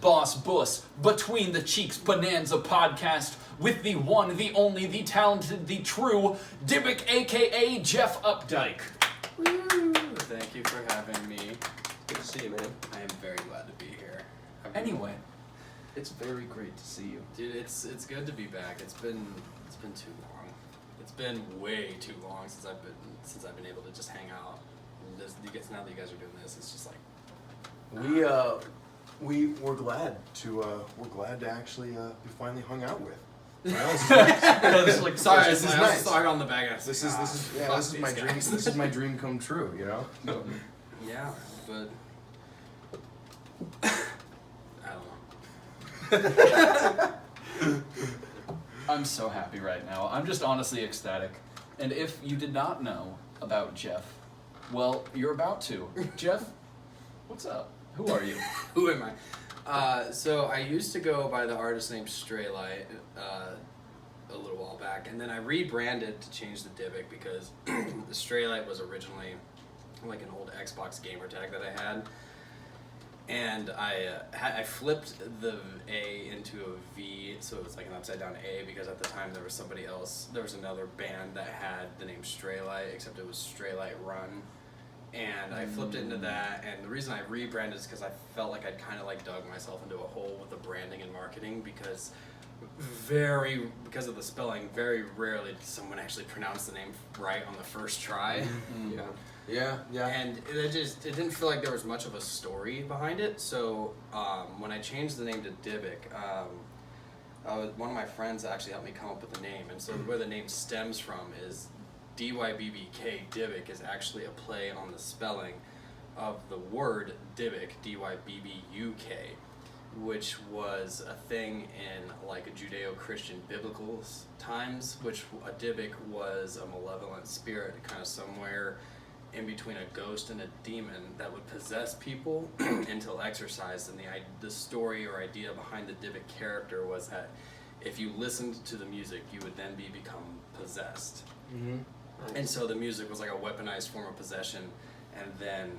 Boss Bus, Between the Cheeks Bonanza podcast with the one, the only, the talented, the true DYBBK, aka Jeff Updike. Woo! Thank you for having me. Good to see you, man. I am very glad to be here. Anyway, it's very great to see you. Dude, it's good to be back. It's been too long. It's been way too long since I've been able to just hang out. And now that you guys are doing this, it's just like we're glad to actually be finally hung out with. this is like sorry, this is nice. Sorry on the back. This is my dream. This is my dream come true. You know. Yeah, but I don't know. I'm so happy right now. I'm just honestly ecstatic. And if you did not know about Jeff, well, you're about to. Jeff, what's up? Who are you? Who am I? So I used to go by the artist named Straylight a little while back, and then I rebranded to change the DYBBK because the Straylight was originally like an old Xbox gamer tag that I had, and I flipped the A into a V, so it was like an upside down A because at the time there was another band that had the name Straylight, except it was Straylight Run. And I flipped it into that, and the reason I rebranded is because I felt like I'd kind of like dug myself into a hole with the branding and marketing because of the spelling, very rarely does someone actually pronounce the name right on the first try. Yeah. And it didn't feel like there was much of a story behind it, so when I changed the name to DYBBK, one of my friends actually helped me come up with the name, and so where the name stems from is DYBBK, DYBBK, is actually a play on the spelling of the word DYBBK, DYBBUK, which was a thing in like a Judeo-Christian biblical times, which a DYBBK was a malevolent spirit, kind of somewhere in between a ghost and a demon that would possess people until exorcised. And the story or idea behind the DYBBK character was that if you listened to the music, you would then become possessed. Mm-hmm. And so the music was like a weaponized form of possession, and then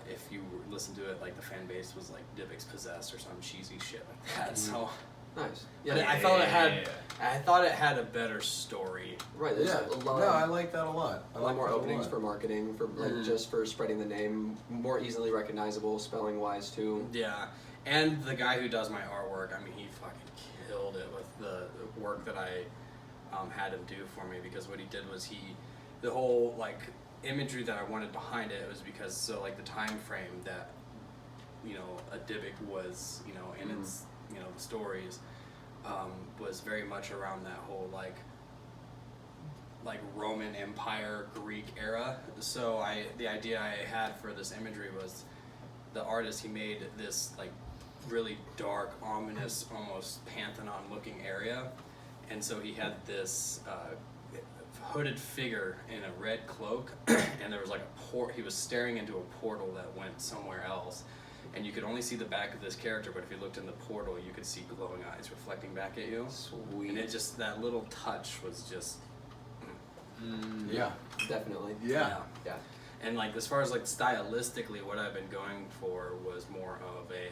if you listen to it, like the fan base was like DYBBK's possessed or some cheesy shit like that. Mm-hmm. So nice. Yeah, I thought it had a better story. Right. There's a lot. No, I like that a lot. A lot more openings for marketing, for like just for spreading the name, more easily recognizable spelling wise too. Yeah, and the guy who does my artwork, I mean, he fucking killed it with the work that I had him do for me, because what he did was the whole like imagery that I wanted behind it was because so like the time frame that a DYBBK was in its the stories was very much around that whole like Roman Empire Greek era. So the idea I had for this imagery was the artist, he made this like really dark, ominous, almost Pantheon looking area. And so he had this hooded figure in a red cloak, and there was like he was staring into a portal that went somewhere else, and you could only see the back of this character, but if you looked in the portal, you could see glowing eyes reflecting back at you. Sweet. And that little touch was just... Yeah. Definitely. Yeah. And like as far as like stylistically, what I've been going for was more of a...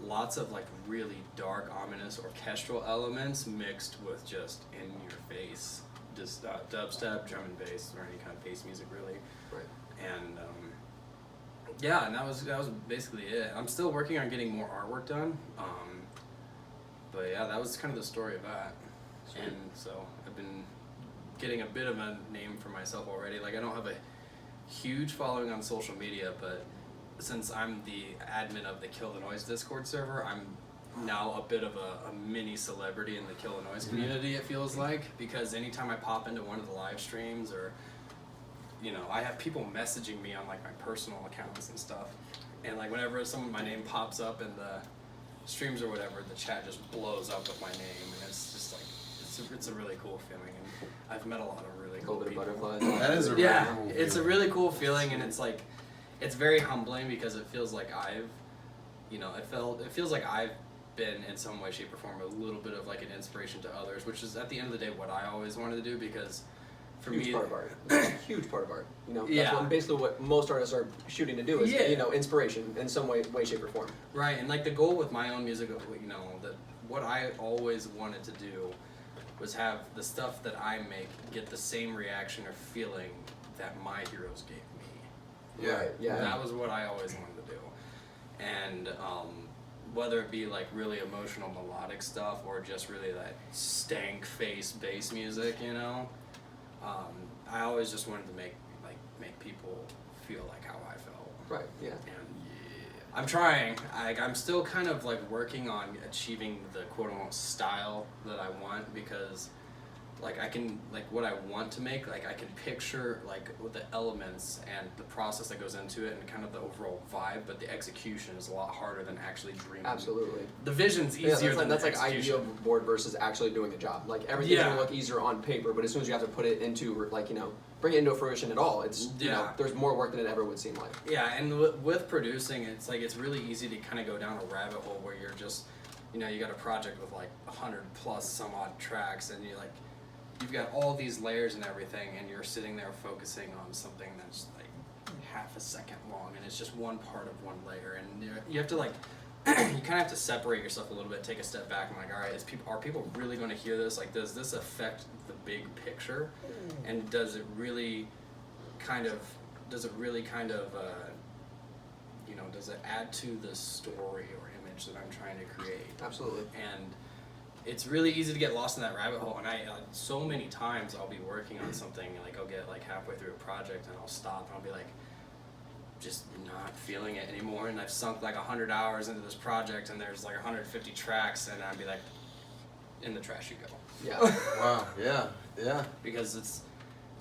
lots of like really dark, ominous orchestral elements mixed with just in your face, just dubstep, drum and bass, or any kind of bass music really. Right. And and that was basically it. I'm still working on getting more artwork done, but yeah, that was kind of the story of that. Sweet. And so I've been getting a bit of a name for myself already. Like I don't have a huge following on social media, but since I'm the admin of the Kill the Noise Discord server, I'm now a bit of a mini celebrity in the Kill the Noise community, it feels like, because anytime I pop into one of the live streams or, I have people messaging me on like my personal accounts and stuff, and like whenever my name pops up in the streams or whatever, the chat just blows up with my name, and it's just like, it's a really cool feeling, and I've met a lot of really cool people. Butterflies. That is a really cool it's a feeling. really cool feeling, and it's like, it's very humbling because it feels like it feels like I've been in some way, shape, or form a little bit of like an inspiration to others, which is at the end of the day what I always wanted to do, because for huge me, part of art. It's a huge part of art. You know, that's Yeah. basically what most artists are shooting to do is, Yeah. you know, inspiration in some way, shape, or form. right, and like the goal with my own music, you know, that what I always wanted to do was have the stuff that I make get the same reaction or feeling that my heroes gave me. Right, yeah. That was what I always wanted to do. And whether it be like really emotional melodic stuff or just really that stank face bass music, you know, I always just wanted to make people feel like how I felt. Right, yeah. And I'm trying. I'm still kind of like working on achieving the quote unquote style that I want, because like I can, like what I want to make, like I can picture like with the elements and the process that goes into it and kind of the overall vibe, but the execution is a lot harder than actually dreaming. Absolutely. The vision's Yeah, easier than that's the like execution. idea board versus actually doing a job. Like everything's Yeah. gonna look easier on paper, but as soon as you have to put it into, like, you know, bring it into fruition at all, it's, you know, Yeah. there's more work than it ever would seem like. Yeah, and with producing, it's like it's really easy to kind of go down a rabbit hole where you're just, you know, you got a project with like 100 plus some odd tracks, and you're like, you've got all these layers and everything, and you're sitting there focusing on something that's like half a second long, and it's just one part of one layer, and you have to like, you kind of have to separate yourself a little bit, take a step back, and like, all right, are people really going to hear this? Like, does this affect the big picture, and does it really kind of, you know, does it add to the story or image that I'm trying to create? Absolutely. And it's really easy to get lost in that rabbit hole, and I so many times I'll be working on something, like I'll get like halfway through a project and I'll stop and I'll be like, just not feeling it anymore, and I've sunk like 100 hours into this project and there's like 150 tracks, and I'd be like, in the trash you go. Yeah. Wow. Yeah. Yeah. Because it's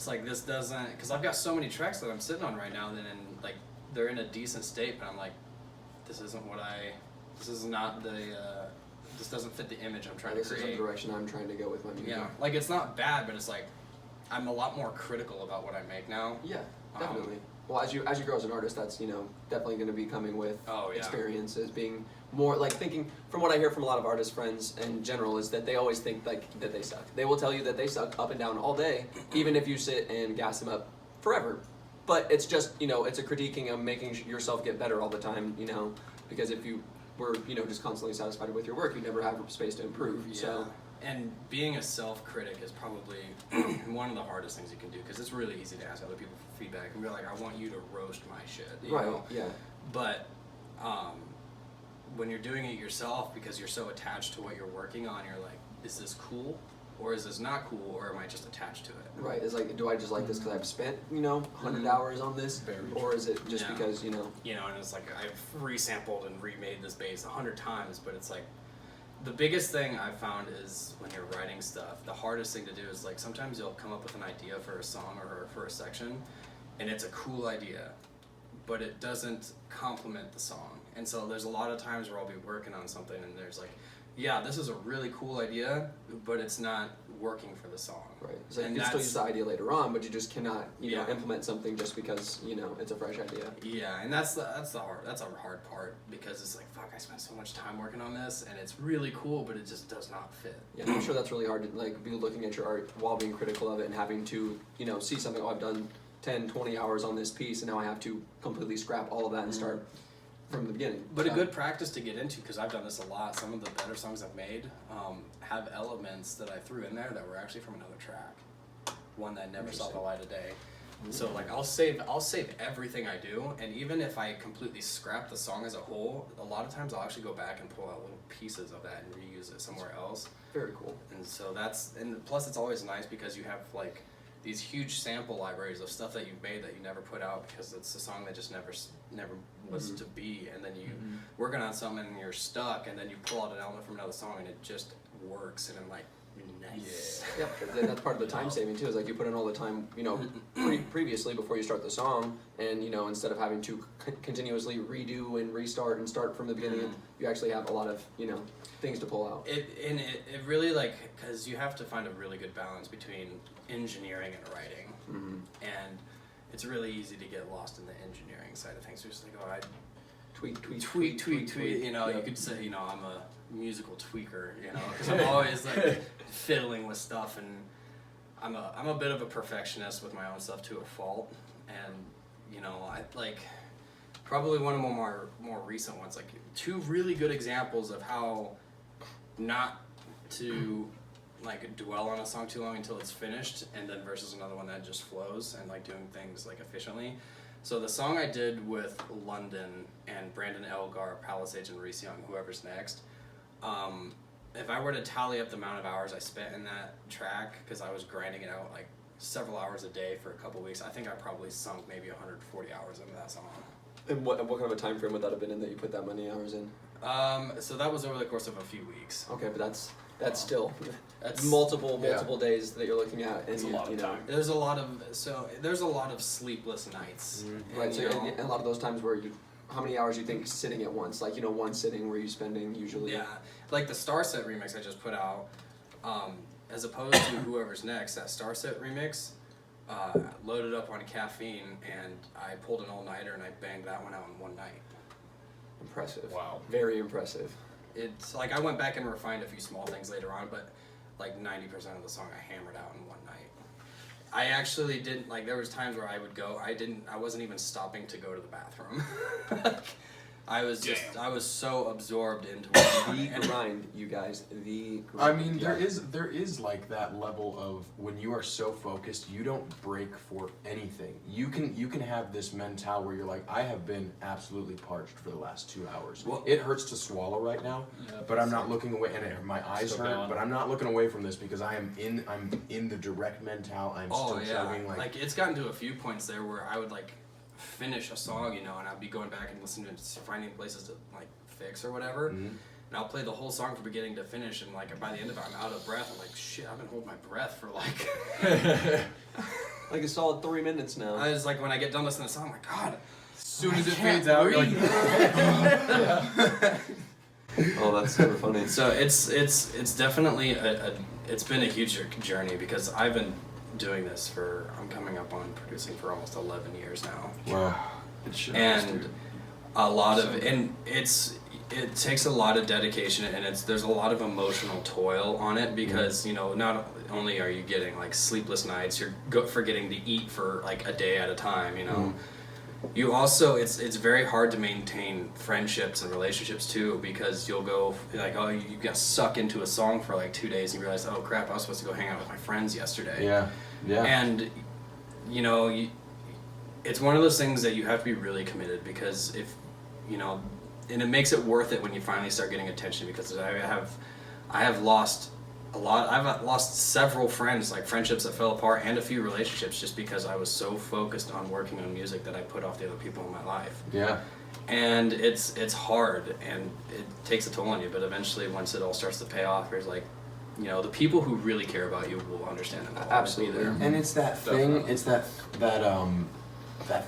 like this doesn't, because I've got so many tracks that I'm sitting on right now, and then like they're in a decent state, but I'm like, this is not the this doesn't fit the image I'm trying This to is the create. direction I'm trying to go with my music. Yeah, like it's not bad, but it's like I'm a lot more critical about what I make now. Yeah, definitely. Well, as you grow as an artist, that's, you know, definitely going to be coming with Oh, yeah. experiences, being more like thinking. From what I hear from a lot of artist friends in general, is that they always think like that they suck. They will tell you that they suck up and down all day, even if you sit and gas them up forever. But it's just, you know, it's a critiquing of making yourself get better all the time, you know, because if you were, you know, just constantly satisfied with your work, you never have space to improve. Yeah. So And being a self-critic is probably one of the hardest things you can do, because it's really easy to ask other people for feedback and be like, I want you to roast my shit, you right, know? yeah, But when you're doing it yourself, because you're so attached to what you're working on, you're like, is this cool? Or is this not cool? Or am I just attached to it? right. It's like, do I just like this because I've spent, you know, 100 Mhm. hours on this, Very or is it just Yeah. because, you know? You know, and it's like I've resampled and remade this bass 100 times, but it's like the biggest thing I've found is when you're writing stuff, the hardest thing to do is like sometimes you'll come up with an idea for a song or for a section, and it's a cool idea, but it doesn't complement the song. And so there's a lot of times where I'll be working on something and there's like, yeah, this is a really cool idea, but it's not working for the song. Right. It's like And you can still that's- use the idea later on, but you just cannot, you know, Yeah. implement something just because, you know, it's a fresh idea. Yeah, and that's a hard part, because it's like, fuck, I spent so much time working on this and it's really cool, but it just does not fit. Yeah, and I'm sure that's really hard to like be looking at your art while being critical of it and having to, you know, see something, oh, I've done 10, 20 hours on this piece and now I have to completely scrap all of that and start from the beginning. But a So- good practice to get into, because I've done this a lot, some of the better songs I've made have elements that I threw in there that were actually from another track, one that never saw the light of day. So like I'll save everything I do, and even if I completely scrap the song as a whole, a lot of times I'll actually go back and pull out little pieces of that and reuse it somewhere else. Very cool. And so and plus it's always nice because you have like these huge sample libraries of stuff that you've made that you never put out because it's a song that just never was to be, and then you working on something and you're stuck, and then you pull out an element from another song and it just works, and I'm like, nice. Yep, and that's part of the time saving too. Is like you put in all the time, you know, previously before you start the song, and you know, instead of having to continuously redo and restart and start from the beginning, you actually have a lot of, you know, things to pull out. It really, like, because you have to find a really good balance between engineering and writing, and it's really easy to get lost in the engineering side of things. You're just like, oh, I tweak. You know, you could say, you know, I'm a musical tweaker, you know, because I'm always like fiddling with stuff, and I'm a bit of a perfectionist with my own stuff to a fault, and you know, I like probably one of the more recent ones, like 2 really good examples of how not to like dwell on a song too long until it's finished, and then versus another one that just flows and like doing things like efficiently. So the song I did with London and Brandon Elgar, Palisades, and Reese Young, whoever's next, if I were to tally up the amount of hours I spent in that track, because I was grinding it out like several hours a day for a couple weeks, I think I probably sunk maybe 140 hours into that song. And what kind of a time frame would that have been in that you put that many hours in? So that was over the course of a few weeks. Okay, but that's still That's multiple days that you're looking at, and It's a lot of time. There's a lot of sleepless nights. Right, And, so you know, and a lot of those times where how many hours you think sitting at once? Like, one sitting where you spending usually? yeah, like the Starset remix I just put out, as opposed to whoever's next, that Starset remix, loaded up on caffeine, and I pulled an all-nighter and I banged that one out in one night. Impressive. Wow. Very impressive. It's like I went back and refined a few small things later on, but like 90% of the song I hammered out in one night. I actually didn't, like, there was times where I would go, I wasn't even stopping to go to the bathroom. I was so absorbed into The grind, you guys. The grind. I mean, there is like that level of when you are so focused, you don't break for anything. You can have this mentality where you're like, I have been absolutely parched for the last 2 hours. Well, it hurts to swallow right now, Yeah, but I'm not looking away, and my eyes Still hurt. going. But I'm not looking away from this because I'm in the direct mental. I'm Oh still yeah, chugging like it's gotten to a few points there where I would like finish a song, you know, and I'd be going back and listening to finding places to like fix or whatever, Mhm. and I'll play the whole song from beginning to finish, and like by the end of it, I'm out of breath. I'm like, shit, I've been holding my breath for like like a solid 3 minutes now. I was like, when I get done listening to the song, I'm like, God. As soon as I it can't fades out, you're like, breathe. Oh, that's super funny. So it's definitely it's been a huge journey because I've been doing this I'm coming up on producing for almost 11 years now. Wow. it should And a lot of, and it takes a lot of dedication, and there's a lot of emotional toil on it because, you know, not only are you getting like sleepless nights, you're forgetting to eat for like a day at a time, you know. You also, it's very hard to maintain friendships and relationships too, because you'll go like, oh, you got suck into a song for like 2 days and you realize, oh crap, I was supposed to go hang out with my friends yesterday. Yeah. Yeah. And you know, it's one of those things that you have to be really committed, because if you know, and it makes it worth it when you finally start getting attention, because I have lost a lot. I've lost several friends, like friendships that fell apart, and a few relationships just because I was so focused on working on music that I put off the other people in my life. Yeah. And it's hard and it takes a toll on you, but eventually once it all starts to pay off, there's like, you know, the people who really care about you will understand and they'll always be there. And it's that thing. It's that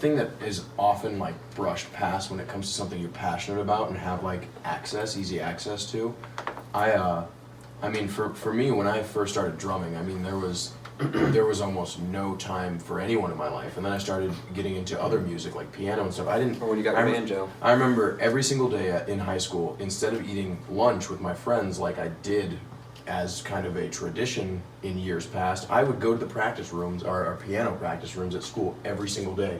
thing that is often like brushed past when it comes to something you're passionate about and have like easy access to. I mean, for me, when I first started drumming, I mean, there was almost no time for anyone in my life, and then I started getting into other music like piano and stuff. Or when you got your banjo. I remember every single day in high school, instead of eating lunch with my friends like I did as kind of a tradition in years past, I would go to the practice rooms, our piano practice rooms at school every single day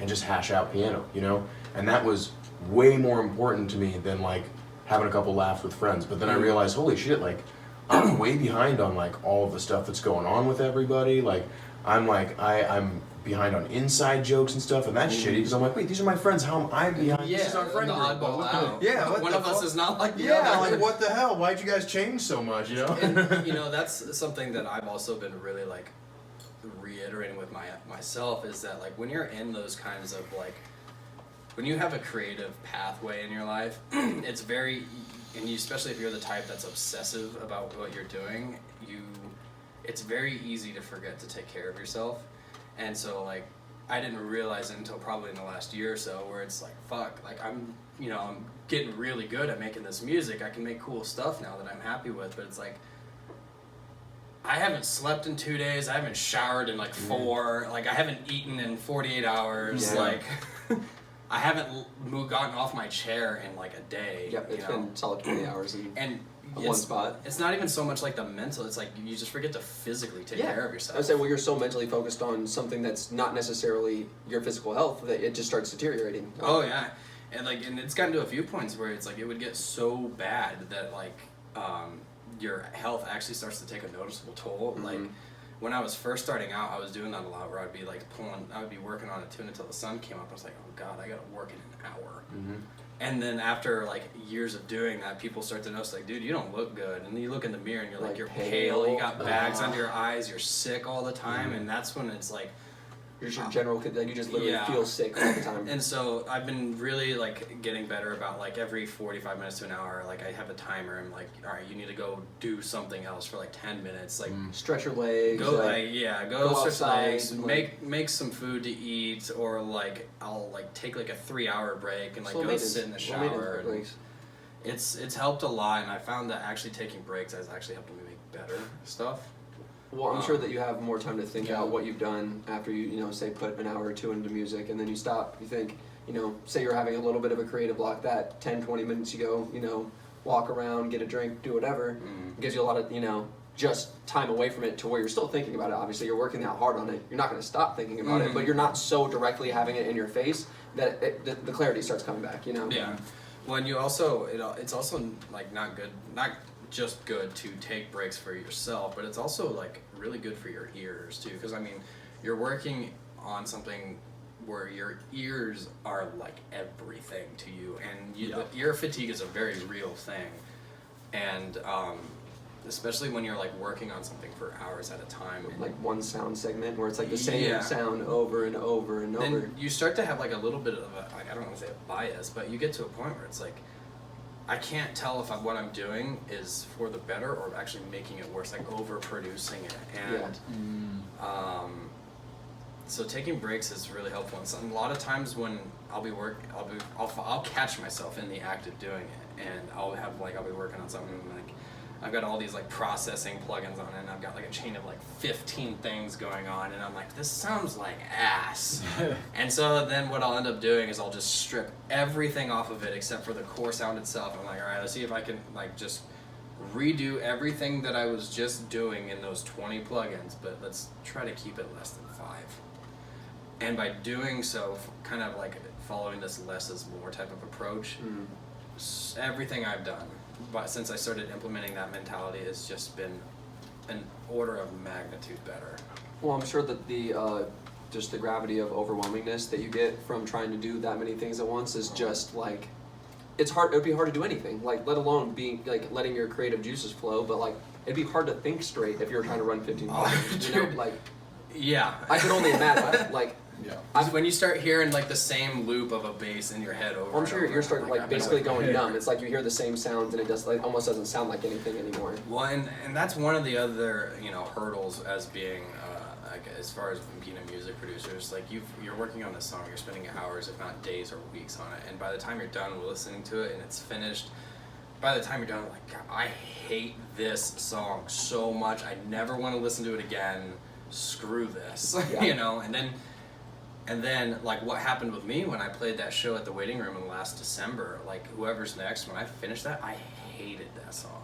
and just hash out piano, you know? And that was way more important to me than like having a couple laughs with friends. But then I realized, holy shit, like I'm way behind on like all of the stuff that's going on with everybody. Like I'm behind on inside jokes and stuff, and that's shitty because I'm like, wait, these are my friends. How am I behind? Yeah, This is our friend the group. oddball out. Yeah, what one the of us fuck? is not like the Yeah, other. like what the hell? Why'd you guys change so much? You know? And you know, that's something that I've also been really like reiterating with myself, is that like when you're in those kinds of like, when you have a creative pathway in your life, it's very, and you, especially if you're the type that's obsessive about what you're doing, it's very easy to forget to take care of yourself. And so like I didn't realize it until probably in the last year or so, where it's like, fuck, like I'm getting really good at making this music. I can make cool stuff now that I'm happy with, but it's like I haven't slept in 2 days. I haven't showered in like 4. Like I haven't eaten in 48 hours. Yeah. Like I haven't gotten off my chair in like a day. Yep, it's you know? been solid 20 hours And one spot. It's not even so much like the mental. It's like you just forget to physically take care of yourself. I would say, well, you're so mentally focused on something that's not necessarily your physical health that it just starts deteriorating. Oh yeah, and it's gotten to a few points where it's like it would get so bad that like your health actually starts to take a noticeable toll. Mm-hmm. Like when I was first starting out, I was doing that a lot where I'd be like I would be working on a tune until the sun came up. I was like, oh god, I gotta work in an hour. Mm-hmm. And then after like years of doing that, people start to notice like, dude, you don't look good. And then you look in the mirror and you're like you're pale, you got bags under your eyes, you're sick all the time, and that's when it's like You're just your general, like you just literally feel sick all the time. And so I've been really like getting better about like every 45 minutes to an hour, like I have a timer and like, all right, you need to go do something else for like 10 minutes, like stretch your legs. go go stretch outside, legs, like, make some food to eat, or like I'll like take like a 3-hour break and like slow go maintenance. sit in the Slow shower. maintenance And breaks. it's helped a lot, and I found that actually taking breaks has actually helped me make better stuff. Well, I'm sure that you have more time to think Yeah. out what you've done after you know, say put an hour or two into music, and then you stop, you think, you know, say you're having a little bit of a creative block, that 10, 20 minutes you go, you know, walk around, get a drink, do whatever, gives you a lot of, you know, just time away from it to where you're still thinking about it. Obviously, you're working out hard on it. You're not going to stop thinking about it, but you're not so directly having it in your face that the clarity starts coming back, you know? Yeah. Well, and you also, it's also like not just good to take breaks for yourself, but it's also like really good for your ears too, because I mean you're working on something where your ears are like everything to you, and the ear fatigue is a very real thing, and especially when you're like working on something for hours at a time, and Like one sound segment where it's like the same sound over and over and over. then you start to have like a little bit of I don't want to say a bias, but you get to a point where it's like I can't tell if what I'm doing is for the better or actually making it worse, like overproducing it. And so taking breaks is really helpful. And a lot of times when I'll catch myself in the act of doing it, and I'll be working on something like I've got all these like processing plugins on it, and I've got like a chain of like 15 things going on, and I'm like, this sounds like ass. And so then what I'll end up doing is I'll just strip everything off of it except for the core sound itself. I'm like, all right, let's see if I can like just redo everything that I was just doing in those 20 plugins, but let's try to keep it less than 5. And by doing so, kind of like following this less is more type of approach, everything I've done but since I started implementing that mentality has just been an order of magnitude better. Well, I'm sure that the just the gravity of overwhelmingness that you get from trying to do that many things at once is just like, it's hard. It would be hard to do anything, like let alone being like letting your creative juices flow. But like it'd be hard to think straight if you were trying to run 15 miles. You know, like yeah, I can only imagine. Like when you start hearing like the same loop of a bass in your head over. Well, I'm sure you're starting like basically going numb. It. It's like you hear the same sounds and it just like almost doesn't sound like anything anymore. Well, and that's one of the other hurdles as being like as far as being a music producer. It's like you're working on this song, you're spending hours, if not days or weeks on it, and by the time you're done listening to it and it's finished, by the time you're done, like, God, I hate this song so much. I never want to listen to it again. Screw this, And then, like, what happened with me when I played that show at the Waiting Room in last December, like, Whoever's Next, when I finished that, I hated that song.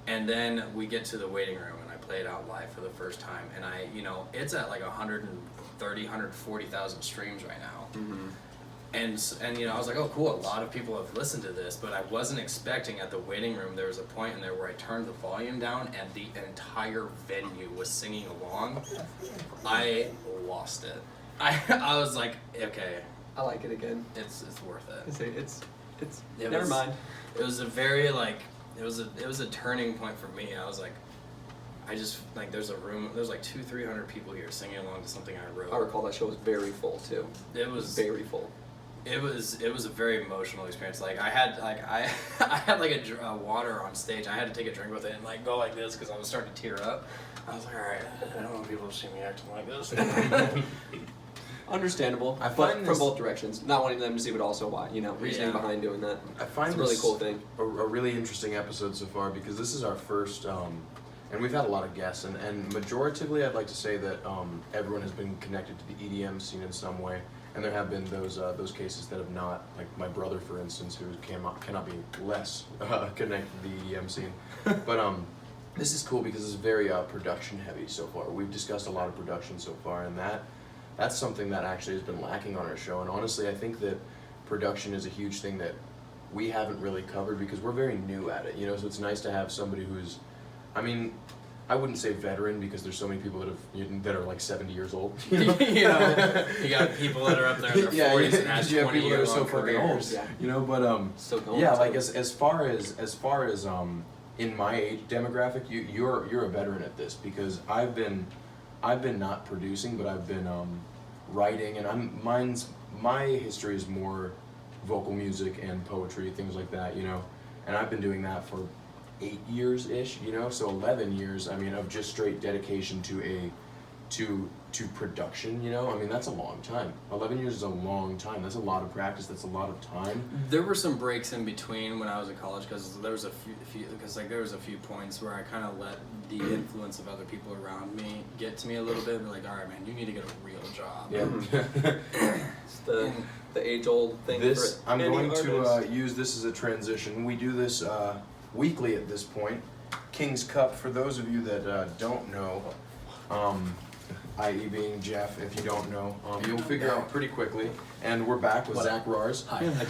And then we get to the Waiting Room, and I play it out live for the first time, and it's at, like, 130, 140,000 streams right now. Mm-hmm. And I was like, oh, cool, a lot of people have listened to this, but I wasn't expecting at the Waiting Room, there was a point in there where I turned the volume down, and the entire venue was singing along. I lost it. I was like, okay, I like it again. it's worth it. It's never mind. It was a very it was a turning point for me. I was like, I just like there's like 200-300 people here singing along to something I wrote. I recall that show was very full too. It was very full. It was a very emotional experience. Like I had like a water on stage. I had to take a drink with it and like go like this because I was starting to tear up. I was like, all right, I don't want people to see me acting like this. Understandable, I but find from both directions. Not wanting them to see, but also why, reasoning behind doing that. I find it's a really this cool thing. A really interesting episode so far because this is our first, and we've had a lot of guests, and majoritively I'd like to say that everyone has been connected to the EDM scene in some way. And there have been those cases that have not, like my brother, for instance, who cannot be less connected to the EDM scene. But this is cool because it's very production heavy so far. We've discussed a lot of production so far, and that's something that actually has been lacking on our show. And honestly, I think that production is a huge thing that we haven't really covered because we're very new at it, you know. So it's nice to have somebody who's, I mean, I wouldn't say veteran because there's so many people that are like 70 years old. You know, you got people that are up there in their 40s and has 20 people that are years so long fucking careers. old. Yeah. You know, but Still going yeah, too. like as far as in my age demographic, you're a veteran at this because I've been not producing, but I've been writing, and my history is more vocal music and poetry, things like that, you know, and I've been doing that for 8 years-ish, you know, so 11 years, I mean, of just straight dedication to production, you know, I mean, that's a long time. 11 years is a long time. That's a lot of practice. That's a lot of time. There were some breaks in between when I was in college because there was a few points where I kind of let the influence of other people around me get to me a little bit. And be like, all right, man, you need to get a real job. Yeah. It's the age-old thing. This, for I'm any going artist. to use this as a transition. We do this weekly at this point. King's Cup, for those of you that don't know, i.e. being Jeff, if you don't know, you'll figure out pretty quickly. And we're back with What? Zach Rars. Hi, I had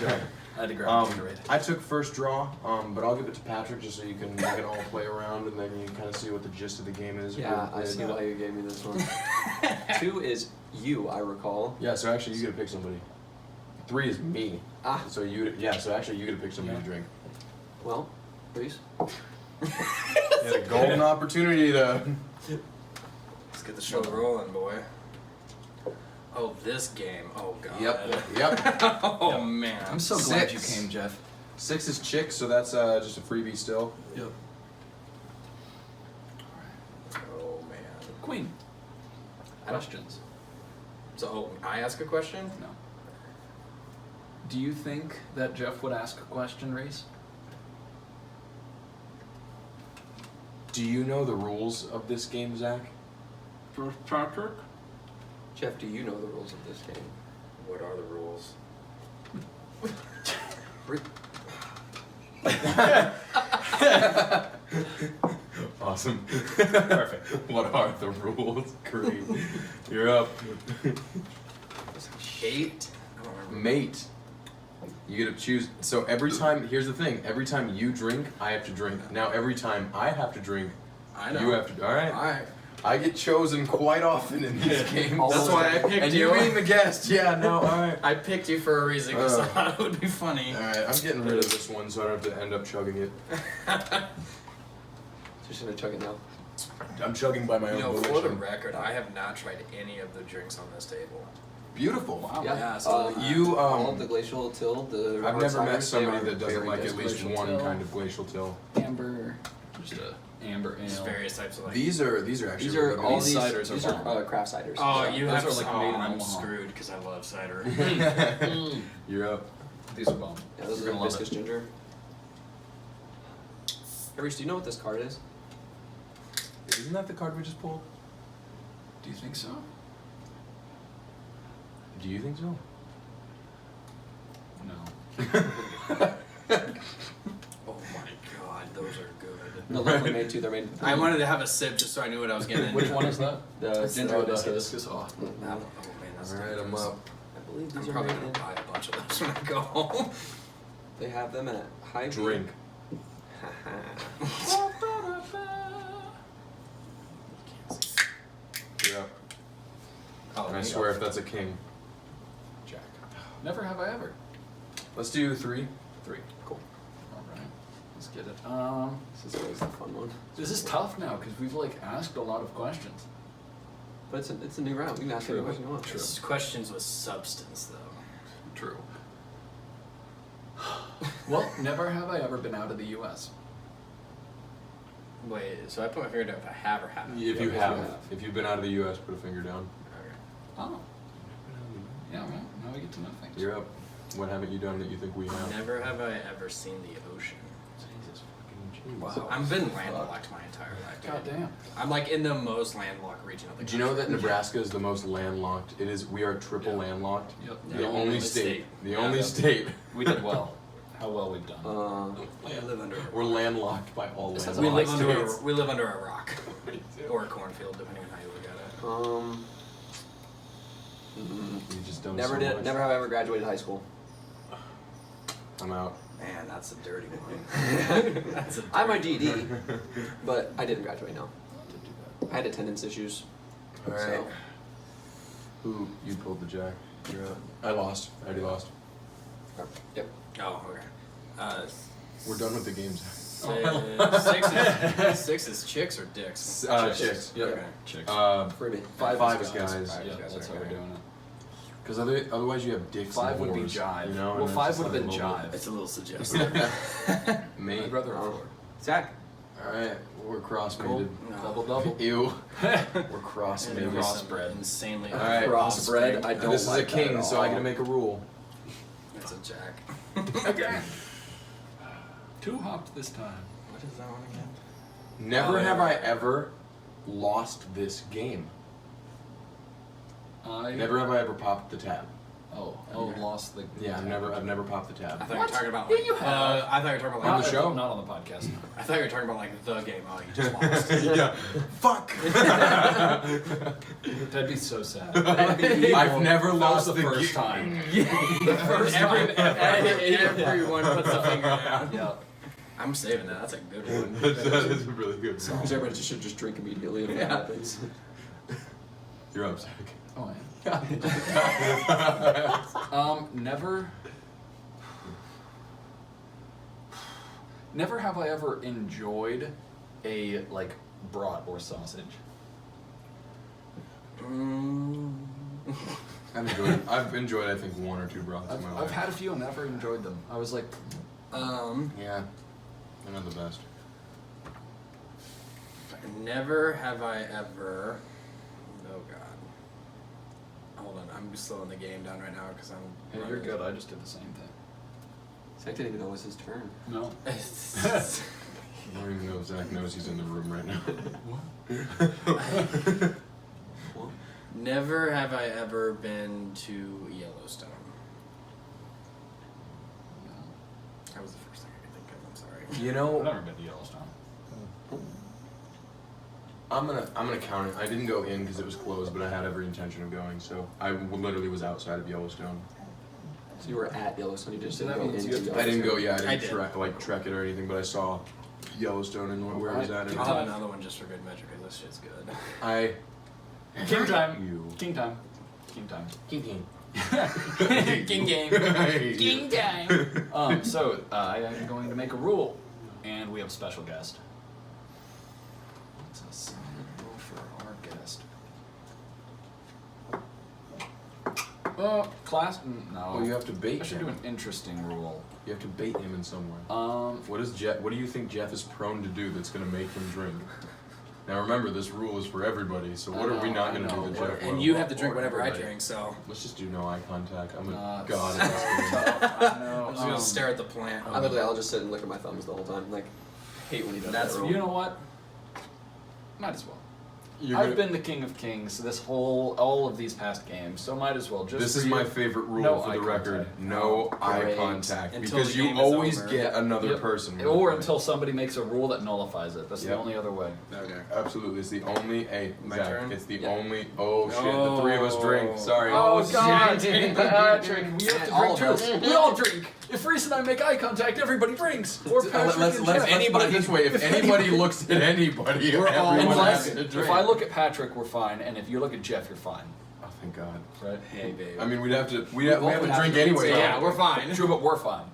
to grab a Gatorade. I took first draw, but I'll give it to Patrick just so you can all play around and then you can kind of see what the gist of the game is. Yeah, I see why you gave me this one. 2 is you, I recall. Yeah, so actually you get to pick somebody. 3 is me. Ah. So so actually you get to pick somebody to drink. Well, please. You had a golden opportunity to. Let's get the show rolling, boy. Oh, this game. Oh, God. Yep. Oh, man. I'm so glad you 6. came, Jeff. 6 is chick, so that's just a freebie still. Yep. Oh, man. Queen. Questions? So, I ask a question? No. Do you think that Jeff would ask a question, Reese? Do you know the rules of this game, Zach? Patrick? Jeff, do you know the rules of this game? What are the rules? Awesome. Perfect. What are the rules? Great. You're up. 8? I don't remember. Mate. You get to choose. So every time, here's the thing. Every time you drink, I have to drink. Now every time I have to drink, I know. you have to. All right. Alright. I get chosen quite often in these games. That's why I picked and you. you being the guest. Yeah, no, alright. I picked you for a reason because I thought it would be funny. Alright, I'm getting rid of this one so I don't have to end up chugging it. Just gonna chug it now. I'm chugging by my own For the volition. record, I have not tried any of the drinks on this table. Beautiful. Wow. Yeah, so You, all of the glacial till, the I've hard never met ciders, somebody they are that doesn't very like good. at least Glacial one till. kind of glacial till. Amber. Just a amber ale. just various types of like. These are actually These are really all good. These these. ciders are These bomb. are craft ciders. Oh, So- you Those have are like oh, made in I'm Omaha. screwed because I love cider. You're up. These are bomb. Yeah, those You're are gonna love hibiscus it. ginger. Hey, Reese, do you know what this card is? Isn't that the card we just pulled? Do you think so? Do you think so? No. Oh my god, those are good. No, they're made too. They're made. I wanted to have a sip just so I knew what I was getting into. Which one is that? The ginger hibiscus. hibiscus. Oh. Oh man, that's Alright, I'm dangerous. up. I believe I'm these are probably made gonna in. buy a bunch of those when I go home. They have them at High Drink. You're up. Oh, And I me swear up. if that's a king. Jack. Never have I ever. Let's do 3. 3. Cool. Alright. Let's get it. This is always the fun one. This is tough now because we've like asked a lot of questions. But it's a new round. You can ask any True. question you want. True. This questions with substance though. True. Well, never have I ever been out of the U.S. Wait, so I put my finger down if I have or haven't. If you if you have. have. If you've been out of the U.S., put a finger down. Okay. Oh. Yeah, well, now we get to know things. You're up. What haven't you done that you think we have? Never have I ever seen the ocean. Jesus fucking Wow. I've been landlocked my entire life. God damn. I'm like in the most landlocked region of the Do country. you know that Nebraska is the most landlocked? It is. We are triple landlocked. Yep. The only state. The Yeah. only Yep. state. We did well. How well we've done. We live under. We're landlocked by all This land. has We a live lot under. of states. We live under a rock or a cornfield, depending on how you look at it. We just don't. Never so did. much. Never have I ever graduated high school. I'm out. Man, that's a dirty one. That's a I have my dirty GED, but I didn't graduate. No, I had attendance issues. All right. So Who you pulled the jack? You're up. I lost. I already lost. yep. Oh, okay. We're done with the games. Six is chicks or dicks? Chicks. Yep. Okay. Chicks. Freebie. Five is guys. Five Yeah, is guys, that's how okay. we're doing it. Because otherwise you have dicks. 5 and would be whores, jive. You know? Well, and 5 it's would have been just like a jive. It's a little suggestive. Mate. I'd rather a Oh. 4. Zach. All right, we're cross-mated. Cool. No. Double. Ew. We're Maybe cross-mated. Crossbred. Insanely. All right. Crossbred. I don't This is like a king, that at so I all. gotta make a rule. It's a jack. Okay. 2 hopped this time. What is that one again? Never Oh, have yeah. I ever lost this game. Never have I ever popped the tab. Oh, lost the. Yeah, I've never popped the I tab. thought you were What? talking about. Yeah, Like, you have. I thought you were talking about On like the show? Not on the podcast. I thought you were talking about like the game. Oh, you just lost. Yeah. Fuck. That'd be so sad. I've never That was lost the first game. time. The first everyone puts the finger down. Yeah. I'm saving that. That's a good one. That is a really good song. Everybody should just drink immediately if that happens. You're up, Zach. Oh, yeah. Never have I ever enjoyed a like brat or sausage. I've enjoyed I think 1 or 2 broths in my I've life. had a few and never enjoyed them. I was like, Yeah. They're not the best. Never have I ever. Oh God. Hold on, I'm slowing the game down right now because I'm. hey, you're good. I just did the same thing. Zach didn't even know it was his turn. No. I don't even know if Zach knows he's in the room right now. Never have I ever been to Yellowstone. That was the first thing I could think of. I'm sorry. You I've know, never been to Yellowstone. I'm gonna count it. I didn't go in because it was closed, but I had every intention of going. So I literally was outside of Yellowstone. So you were at Yellowstone. You just So didn't that go means into you have to- Yellowstone. I didn't go. Yeah, I I didn't did. trek it or anything, but I saw Yellowstone and where it was at. And I'll have another one just for good measure because this shit's good. I. King time. You. King time. King time. King. King game. King time. So I am going to make a rule, and we have a special guest. What's a solid rule for our guest? Class? No. Well, you have to bait I should him. do an interesting rule. You have to bait him in some way. What do you think Jeff is prone to do that's going to make him drink? Now remember, this rule is for everybody. So what are we not going to do to Jeff? And will? you have to drink whatever I everybody. drink, so Let's just do no eye contact. I'm a Nah, god it's at this game. I'm just gonna stare at the plant. I literally, I'll just sit and lick at my thumbs the whole time. Like, hate when he does That's- that rule. You know what? Might as well. You're I've gonna- been the king of kings all of these past games, so might as well. Just This for is you. my favorite rule No for eye the record. contact. No eye Great. contact. Until Because the you game is always over. get another Yep. person. with Or it. until somebody makes a rule that nullifies it. That's Yep. the only other way. Okay. Absolutely. It's the only. Hey, My Zach, turn? it's the Yeah. only. Oh, shit. The 3 of us drink. Sorry. Oh, shit. God! Patrick, we have to All drink of too. us. We all drink. If Reese and I make eye contact, everybody drinks. Or Patrick Let's and put Jeff. it this way. If anybody looks at anybody, We're all everyone Unless, has to if drink. I look at Patrick, we're fine, and if you look at Jeff, you're fine. Oh, thank God. Right? Hey, babe. I mean, we have to both drink would have to anyway. drink, yeah, we're fine. True, but we're fine.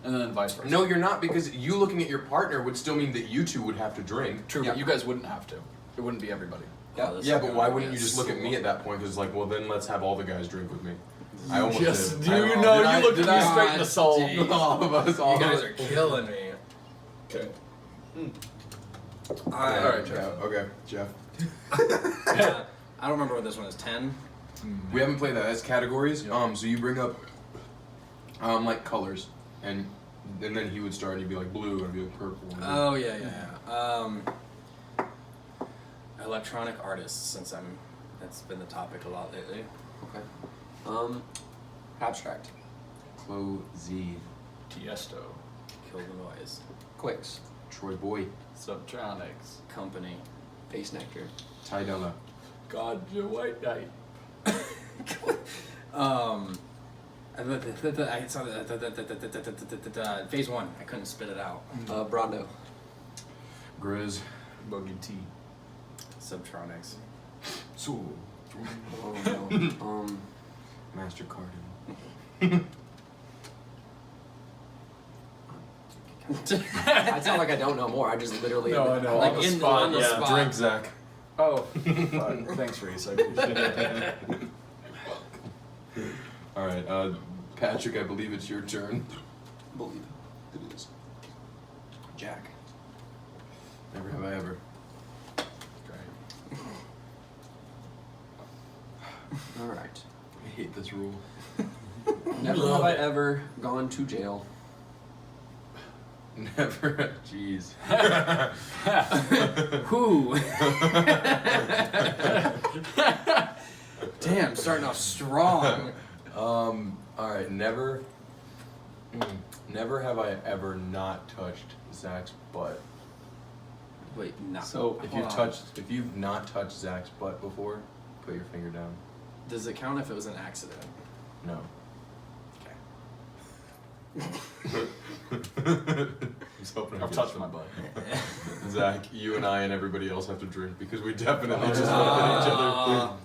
And then vice versa. No, you're not, because you looking at your partner would still mean that you two would have to drink. True, Yeah. but you guys wouldn't have to. It wouldn't be everybody. Oh, this Yeah, is but gonna why be wouldn't you a just look at me at that point? Because it's like, well, then let's have all the guys drink with me. I almost Yes, did. do I you don't know? Did I- You looked did at me I- straight in the soul. Jeez. All of us. All You guys of are us. killing me. Okay. Alright, Jeff. Okay, Jeff. I don't remember what this one is. 10. We haven't played that. That's categories. Yeah. So you bring up like colors, and And then he would start, and he'd be like blue, and I'd be like purple. Oh yeah. Electronic artists, since that's been the topic a lot lately. Okay. Abstract. Chloe Z. Tiesto. Kill the noise. Quicks. Troy Boy. Subtronics. Company. Face Nectar. Ty Della. God, your white knight. I saw phase one. I couldn't spit it out. Brondo. Grizz. Boogie T. Subtronics. Soul. Oh, no. Master Cardinal. I sound like I don't know more. I just literally. No, I know. Like on the in spot. on the yeah. spot. Drink, Zach. Oh, fun. Thanks, Reese. I appreciate it. All right, Patrick, I believe it's your turn. Believe it is. Jack. Never have I ever. Great. All right. I hate this rule. Never have I ever gone to jail. Never. Jeez. Who? Damn, starting off strong. All right. Never. Never have I ever not touched Zach's butt. Wait, no. So if Hold you've on. if you've not touched Zach's butt before, put your finger down. Does it count if it was an accident? No. Okay. He's hoping I've touched my butt. Zach, you and I and everybody else have to drink because we definitely just looked at each other.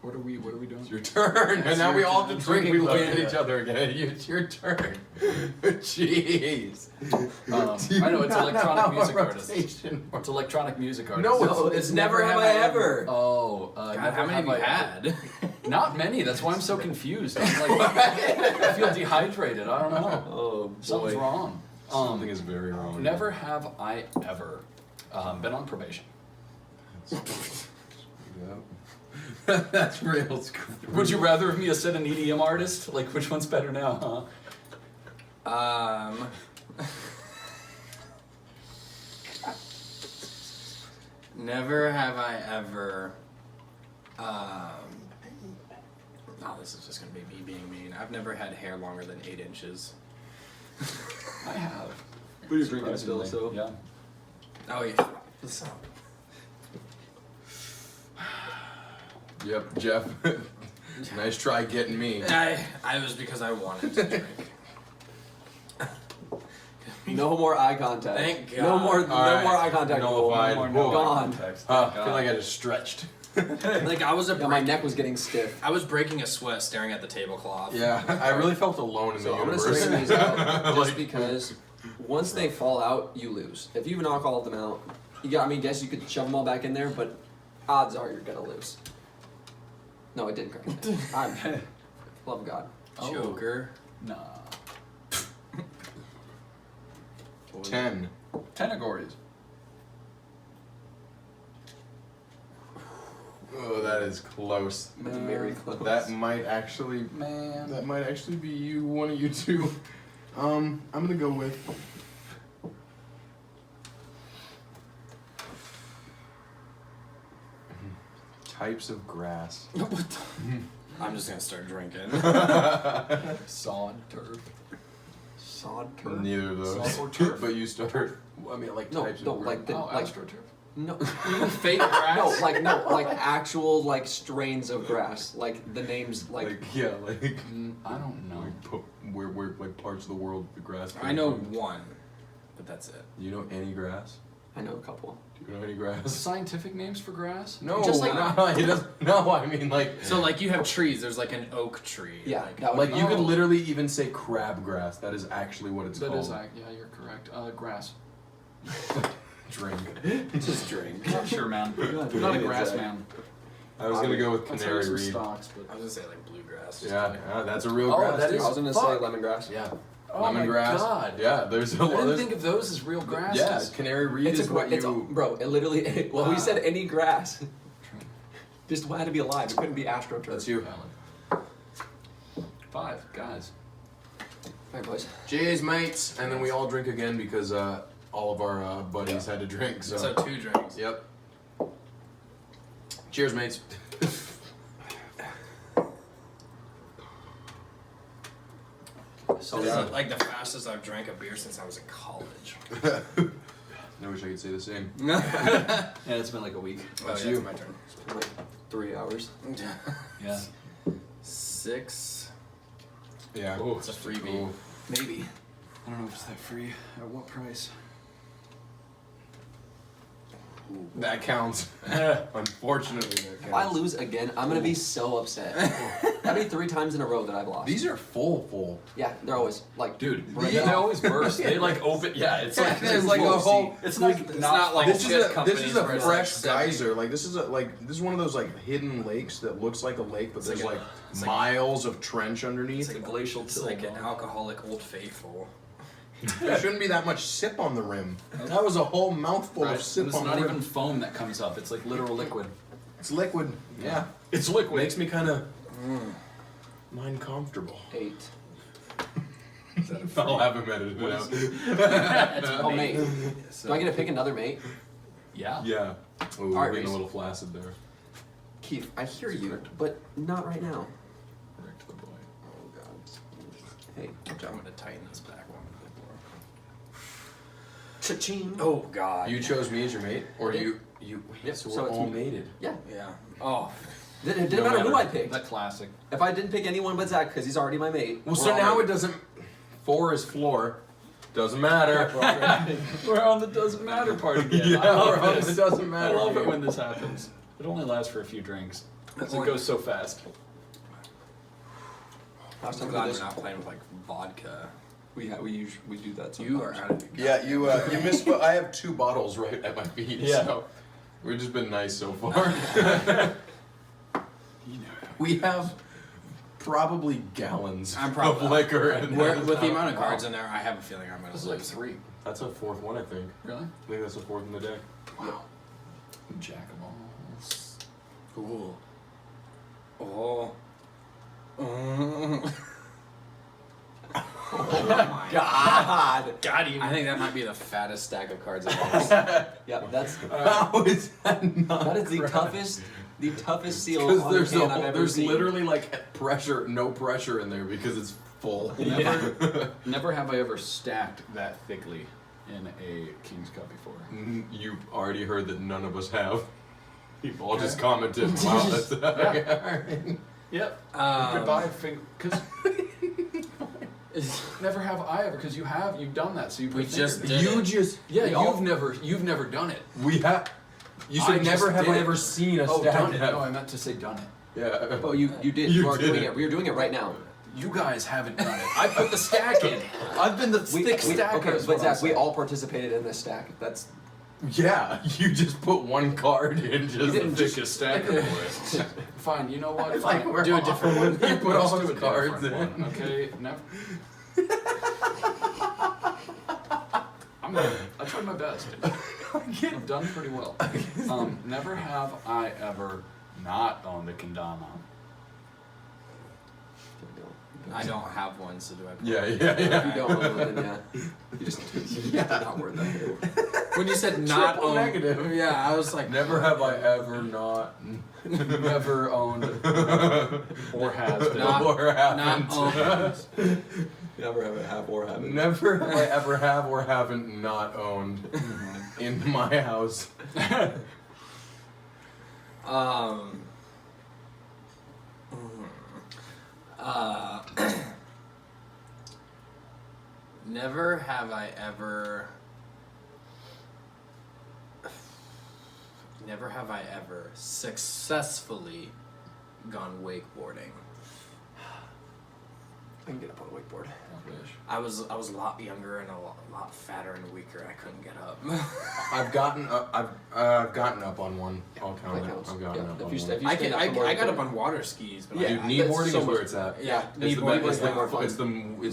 What are we doing? It's your turn, and now we all have to drink. We drinking look bucket. at each other again. It's your turn. Jeez. I know, it's electronic music artists. rotation. It's electronic music artists. No, No, it's never have I ever. Oh, God, never how many have have you I- had? Not many. That's why I'm so confused. I'm like, I feel dehydrated. I don't know. Oh boy. Something's wrong. Something is very wrong. Never have I ever been on probation. That's real screwed. Would you rather me have said an EDM artist? Like, which one's better now, huh? Never have I ever. Oh, this is just gonna be me being mean. I've never had hair longer than 8 inches. I have. But you're drinking still, so. Yeah. Oh yeah. What's up? Yep, Jeff. Nice try getting me. I was because I wanted to drink. No more eye contact. Thank God. No more. All No right. more eye contact. Nullified. No Whoa. Gone. context. I feel like I just stretched. Like I was Yeah, my neck was getting stiff. I was breaking a sweat staring at the tablecloth. Yeah, I really felt alone in So the I'm gonna universe. string these out just Like- because once they fall out, you lose. If you knock all of them out, you got. I mean, guess you could shove them all back in there, but odds are you're gonna lose. No, it didn't crack. I'm love God. Oh. Joker. Nah. 10. Categories. Oh, that is close. Very close. That might actually Man. be you, one of you two. I'm gonna go with types of grass. I'm just gonna start drinking. Sod, turf. Sod turf. Neither of those. Sod or turf? But you start. I mean, like No, types no, of like the Oh, like astroturf. no. Fake grass. No, like actual like strains of grass, like the names, like yeah, like I don't know. where like parts of the world the grass. I know one, but that's it. You know any grass? I know a couple. Do you know any grass? Scientific names for grass? No, Just like- no, it doesn't. No, I mean like. So like you have trees. There's like an oak tree. Yeah, Like, that would Like be- you could Oh. literally even say crabgrass. That is actually what it's That called. is, yeah, you're correct. Grass. Drink. just drink. Not sure, man. I'm not a grass man. I was gonna go with I'll tell you canary some reed. stocks, I but. was gonna say like bluegrass. just Yeah, kidding. that's a real Oh, grass. that too. is- I was gonna say Fuck. lemongrass. Yeah. Oh my Lemongrass. God. Yeah, there's a I lot. didn't think of those as real grasses. Yeah, canary reed It's is a what it's you. bro. It literally. Well, we said any grass. Just had to be alive. It couldn't be AstroTurf. That's you. Valid. 5 guys. All right, boys. Cheers, mates. And then we all drink again because all of our buddies had to drink. So. So 2 drinks. Yep. Cheers, mates. So This yeah. is like the fastest I've drank a beer since I was in college. I wish I could say the same. Yeah, it's been like a week. That's yeah, you. it's my turn. It's been like 3 hours. Yeah. 6. Yeah. It's a freebie. Ooh. Maybe. I don't know if it's that free. At what price? That counts. Unfortunately, that If I counts. lose again, I'm gonna be so upset. That'd be 3 times in a row that I've lost. These are full. Yeah, they're always like. Dude, right they now. always burst. They like open. Yeah, it's like There's like a whole. It's like It's not like This is shit a companies where it's fresh like 70. geyser. Like this is one of those like hidden lakes that looks like a lake, but It's there's like like, a- it's like- miles of trench underneath. It's a glacial It's till. like an alcoholic Old Faithful. There shouldn't be that much sip on the rim. That was a whole mouthful Right. of sip It's on not the even rim. foam that comes up. It's like literal liquid. It's liquid. Yeah. It's liquid. Makes me kind of mind comfortable. 8. I'll have him edit it out. Oh, mate. Do I get to pick another mate? Yeah. Yeah. Ooh, All right, we're getting Reese. a little flaccid there. Keith, I hear you, but not right now. Correct the boy. Oh, God. Hey, I'm gonna tighten this back one. cha-ching. Oh God. You chose me as your mate, or you? Yep, So so we're it's all me. mated. Yeah. Yeah. Oh. It didn't No matter who matter. I picked. The classic. If I didn't pick anyone but Zach, because he's already my mate. Well, we're so all now it mated. doesn't. 4 is floor. Doesn't matter. We're on the doesn't matter part again. Yeah, I love we're on this. the doesn't I matter love it game. when this happens. It only lasts for a few drinks. Because it goes so fast. Last I'm time we glad did we're this, not playing with like vodka. we do that sometimes. You are out of your Yeah, you missed. I have 2 bottles right at my feet. Yeah. So we've just been nice so far. You know. We have probably gallons I'm probably of liquor. In Where, this with the house. amount of cards in there, I have a feeling I'm gonna This is like lose. 3. That's a 4th one, I think. Really? I think that's the 4th in the deck. Wow. Jack of alls. Ooh. Oh. Oh. my God. Got him. I think that might be the fattest stack of cards I've ever seen. Yeah, that's How is that not? that is the toughest seal on Because a there's can I've ever there's seen. literally like pressure, no pressure in there because it's full. Never have I ever stacked that thickly in a King's Cup before. You've already heard that none of us have. You've all just commented. Wow, that's Yep. Um, Goodbye, because never have I ever, because you've done that, so you We put just fingers. did You it. just Yeah, y'all- you've never done it. we have. You I said just never have did I it. ever seen a Oh, stack done it. have- No, I meant to say done it. Yeah. Oh, you did. You You are did doing it. it. We're doing it right now. You guys haven't done it. I put the stack in. I've been the thick stacker. Okay, is but what I'm Zach, we saying. all participated in this stack. That's Yeah, you just put one card in just You didn't the just thickest stacker boy. Fine, you know what? Like Fine. we're Do a all- different one. You put all Let's those do a cards different in. one, okay? Never. I tried my best. I've done pretty well. Never have I ever not owned a kendama. I don't have one, so do I? Yeah, if yeah, you don't own one, then yeah, you just they're not worth that. When you said not Triple own, negative. yeah, I was like, Never have I ever not Never owned or has been. Not- or haven't. not owned. Never have it have or have it. Never have I ever have or haven't not owned in my house. Um. Never have I ever. Never have I ever successfully gone wakeboarding. can get up on a wakeboard. I was a lot younger and a lot fatter and weaker. I couldn't get up. I've gotten up on one. I'll count That it. counts. I've gotten Yeah, up if on you one. sta- if you I stand up from got where up you're on water skis, but Yeah. Dude, I, kneeboarding That's is so where much- it's at. yeah, It's the kneeboarding best. is way more fun. It's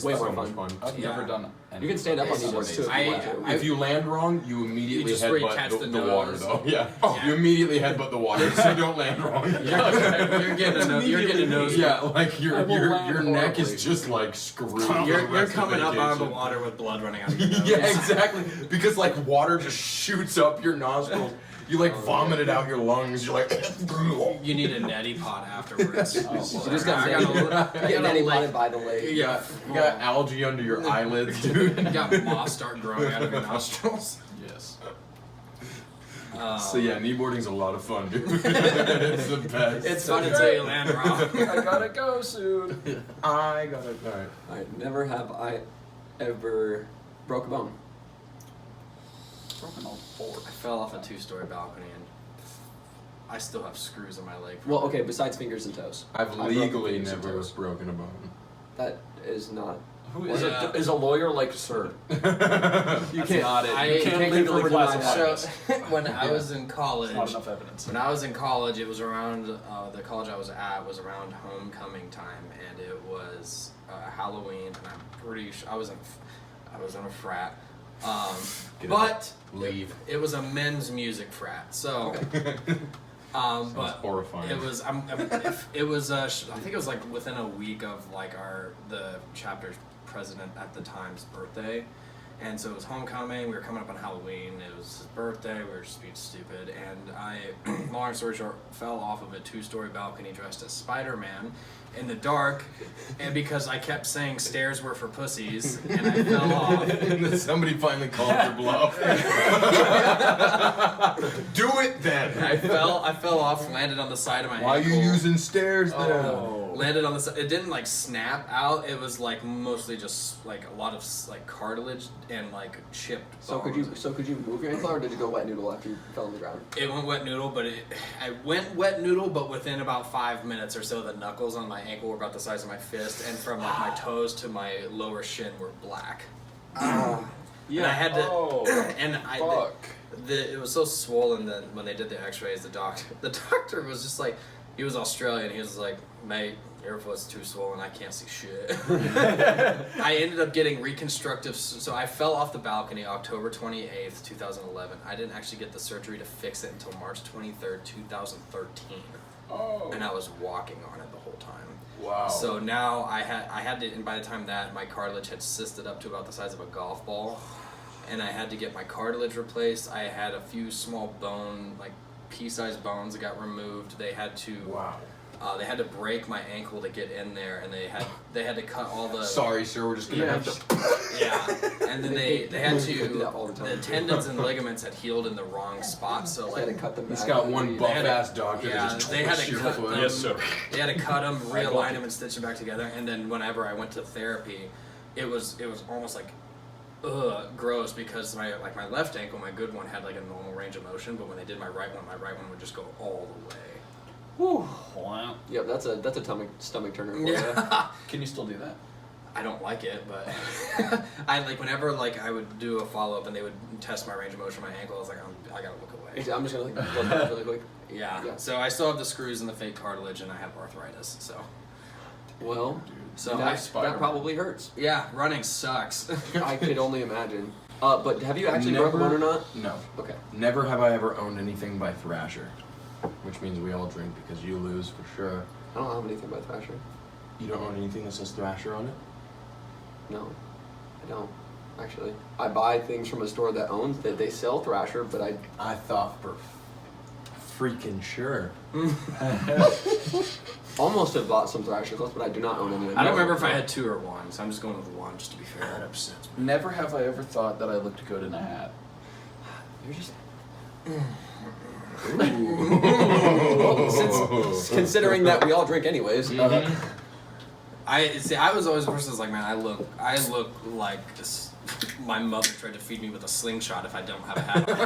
Way so more much fun. fun. I've Yeah. never done any. You can stand up on It's kneeboards, amazing. too. I- If you land wrong, you immediately You just where you headbutt catch the, the the water, nose. though. Yeah. Yeah. You immediately headbutt the water, so you don't land wrong. you're getting a nose. Yeah, like your I will land your neck is horribly. just like screwed. for the You're rest of coming up out of the vacation. water with blood running out of your nose. Yeah, exactly. Because like water just shoots up your nostrils. You like vomit it out your lungs. You're like. You need a neti pot afterwards. You just got I you got get neti potted leg. by the leg. You got algae under your eyelids, dude. You got moss start growing out of your nostrils. Yes. So yeah, kneeboarding's a lot of fun, dude. It's the best. It's fun until you land wrong. I gotta go soon. I got it. Alright. Alright, never have I ever broke a bone. Broken all four. I fell off a 2-story balcony and I still have screws in my leg. Well, okay, besides fingers and toes. I've broken legally fingers and never toes. broken a bone. That is not. Who Is, is Yeah. is a lawyer like, sir? You can't- not it. I- You you can't can't legally legally classify deny this. When I was in college, Not enough evidence. when I was in college, it was around the college I was at was around homecoming time, and it was Halloween, and I'm pretty sure I was in a frat, Get but Leave. it was a men's music frat, so. Sounds But horrifying. it was. It was. I think it was like within a week of like the chapter's president at the time's birthday, and so it was homecoming. We were coming up on Halloween. It was his birthday. We were just being stupid, and I, long story short, fell off of a 2-story balcony dressed as Spider-Man in the dark, and because I kept saying stairs were for pussies, and I fell off. Somebody finally called your bluff. Do it then. I fell off, landed on the side of my Why are ankle. you using stairs then? Oh. Landed on the side. It didn't like snap out. It was like mostly just like a lot of like cartilage and like chipped So bones. could you move your ankle, or did you go wet noodle after you fell on the ground? It went wet noodle, but I went wet noodle, but within about 5 minutes or so, the knuckles on my ankle were about the size of my fist, and from like my toes to my lower shin were black. Yeah. And I had to, Oh. and Fuck. it was so swollen that when they did the X-rays, the doctor was just like, he was Australian. He was like, mate, your foot's too swollen. I can't see shit. I ended up getting reconstructive. So I fell off the balcony October 28th, 2011. I didn't actually get the surgery to fix it until March 23rd, 2013, Oh. and I was walking on it the whole time. Wow. So now I had to, and by the time that, my cartilage had cysted up to about the size of a golf ball, and I had to get my cartilage replaced. I had a few small like pea-sized bones that got removed. They had to Wow. they had to break my ankle to get in there, and they had to cut all the Sorry, sir. We're just gonna have to. yeah, and then they had They do to that all the time. the tendons and ligaments had healed in the wrong spot, so They had to like cut them He's back. got one They buff had to- ass doctor yeah, that just they had twists to your cut foot. them. Yes, sir. They had to cut them, got realign it. them, and stitch them back together. And then whenever I went to therapy, it was almost like, gross, because my left ankle, my good one, had like a normal range of motion, but when they did my right one would just go all the way. Whew. Wow. Yep, that's a stomach turner for you. Yeah. Can you still do that? I don't like it, but I like whenever like I would do a follow up and they would test my range of motion, my ankle, I was like, I gotta look away. I'm just gonna like look up really quick. Yeah. Yeah. So I still have the screws and the fake cartilage, and I have arthritis. So Well, So that, Spider-Man. that probably hurts. yeah, running sucks. I could only imagine. But have you actually broke a bone or not? No. Okay. Never have I ever owned anything by Thrasher, which means we all drink because you lose for sure. I don't have anything by Thrasher. You don't own anything that says Thrasher on it? No, I don't. Actually, I buy things from a store that owns that they sell Thrasher, but I thought for freaking sure. almost have bought some Thrasher clothes, but I do not own any. I don't remember if I had 2 or 1, so I'm just going with 1 just to be fair. That upsets me. Never have I ever thought that I looked good in a hat. You're just. Ooh. Well, since considering that we all drink anyways. I was always the person that's like, man, I look like this, my mother tried to feed me with a slingshot if I don't have a hat on.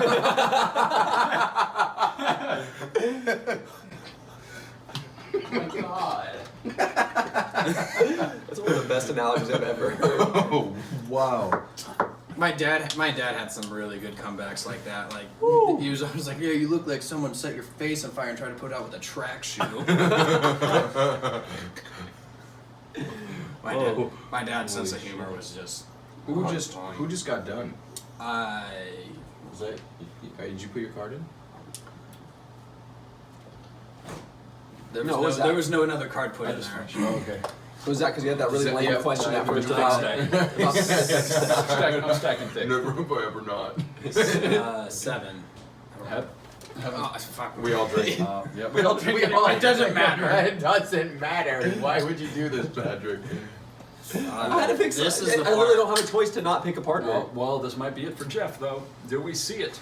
Oh my god. That's one of the best analogies I've ever heard. Oh, wow. My dad had some really good comebacks like that. Like he was always like, "Yeah, you look like someone set your face on fire and tried to put it out with a track shoe." My dad's sense of humor was just. Who just got done? Was that? Did you put your card in? There No, was, was there was no another card put in there. Oh, okay. Was that because you had that really lame Yeah, question yeah, afterwards yeah, about... I'm stacking thick. Never have I ever not. 7. Have- Oh, fuck. We all drink. Yeah, we all drink. It doesn't matter. It doesn't matter. Why would you do this, Patrick? I had to pick This some- is the I literally part. don't have a choice to not pick a partner. Well, this might be it for Jeff, though. Do we see it?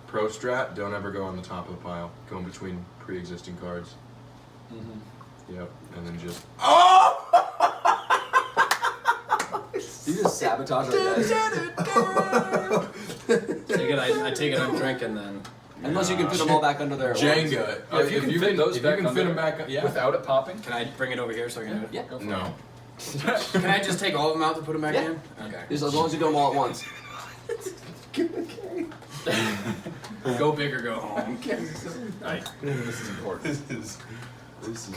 Pro strat, don't ever go on the top of the pile. Go in between pre-existing cards. Mm-hmm. Yep, and then just... You just sabotage our guys. I take it I'm drinking then. Unless you can fit them all back under there. at once. Jenga. If you can fit those back if you can fit under them back, yeah. without it popping. Can I bring it over here so I can do it? Yeah. Go for No. Can I just take all of them out to put them back Yeah. in? Okay. Just as long as you do them all at once. Go big or go home. Right. This is important. This is...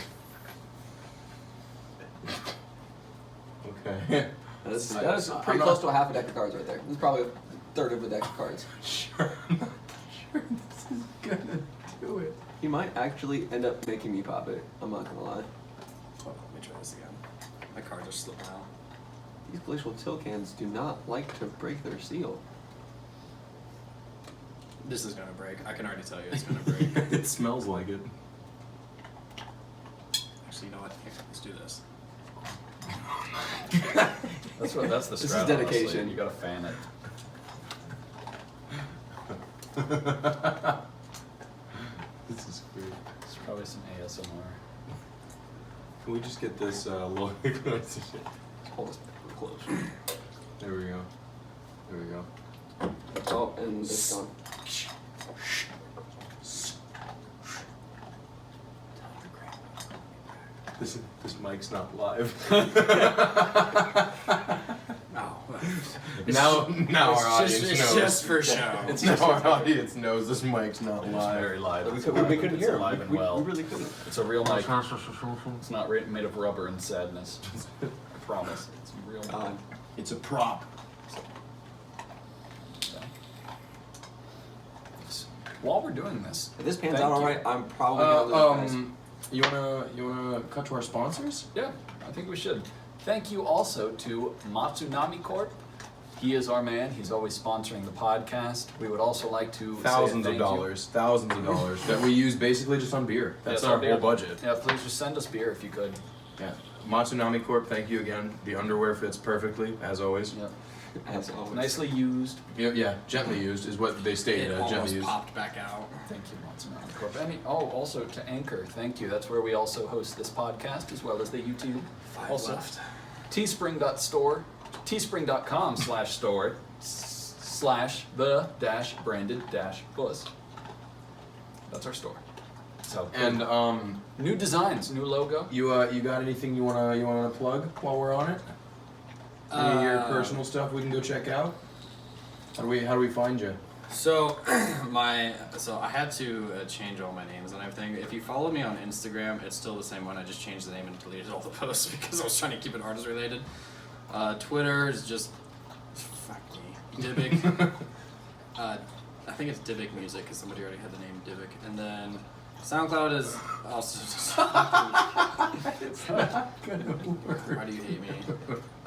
Okay. That is I'm pretty not- close to a half a deck of cards right there. This is probably a third of a deck of cards. Sure, I'm not sure this is gonna do it. You might actually end up making me pop it. I'm not gonna lie. Hold on, let me try this again. My cards are slipping out. These glacial till cans do not like to break their seal. This is gonna break. I can already tell you it's gonna break. It smells like it. Actually, you know what? Here, let's do this. That's the This is strat, dedication. honestly. You gotta fan it. This is great. It's probably some ASMR. Can we just get this low frequency? Hold this close. There we go. There we go. Oh, and it's gone. This mic's not live. Oh. Now our audience It's knows. just for show. Now our audience knows this mic's not It's live. very live. We It's couldn't alive. hear him. alive and We well. really couldn't. It's a real mic. It's not made of rubber and sadness. I promise. It's a real mic. It's a prop. While we're doing this, If this pans Thank out you. alright, I'm probably gonna lose, guys. You wanna cut to our sponsors? yeah, I think we should. Thank you also to Matsunami Corp. He is our man. He's always sponsoring the podcast. We would also like to say Thousands thank of dollars that we use basically just on beer. That's Yes, our on beer. whole budget. Yeah, please just send us beer if you could. Yeah. Matsunami Corp, thank you again. The underwear fits perfectly, as always. Yep. As always. Nicely used. Yeah, gently used is what they stated. It Gently almost used. popped back out. Thank you, Matsunami Corp. Also to Anchor, thank you. That's where we also host this podcast as well as the YouTube. 5 also, left. Teespring.store, teespring.com/store /the-branded-buzz. That's our store. So And new designs, new logo. you got anything you wanna plug while we're on it? Any of your personal stuff we can go check out? How do we find you? So I had to change all my names and everything. If you follow me on Instagram, it's still the same one. I just changed the name and deleted all the posts because I was trying to keep it artist related. Twitter is just fuck me, Dybbk. I think it's Dybbk Music because somebody already had the name Dybbk. And then SoundCloud is also just It's not gonna work. why do you hate me?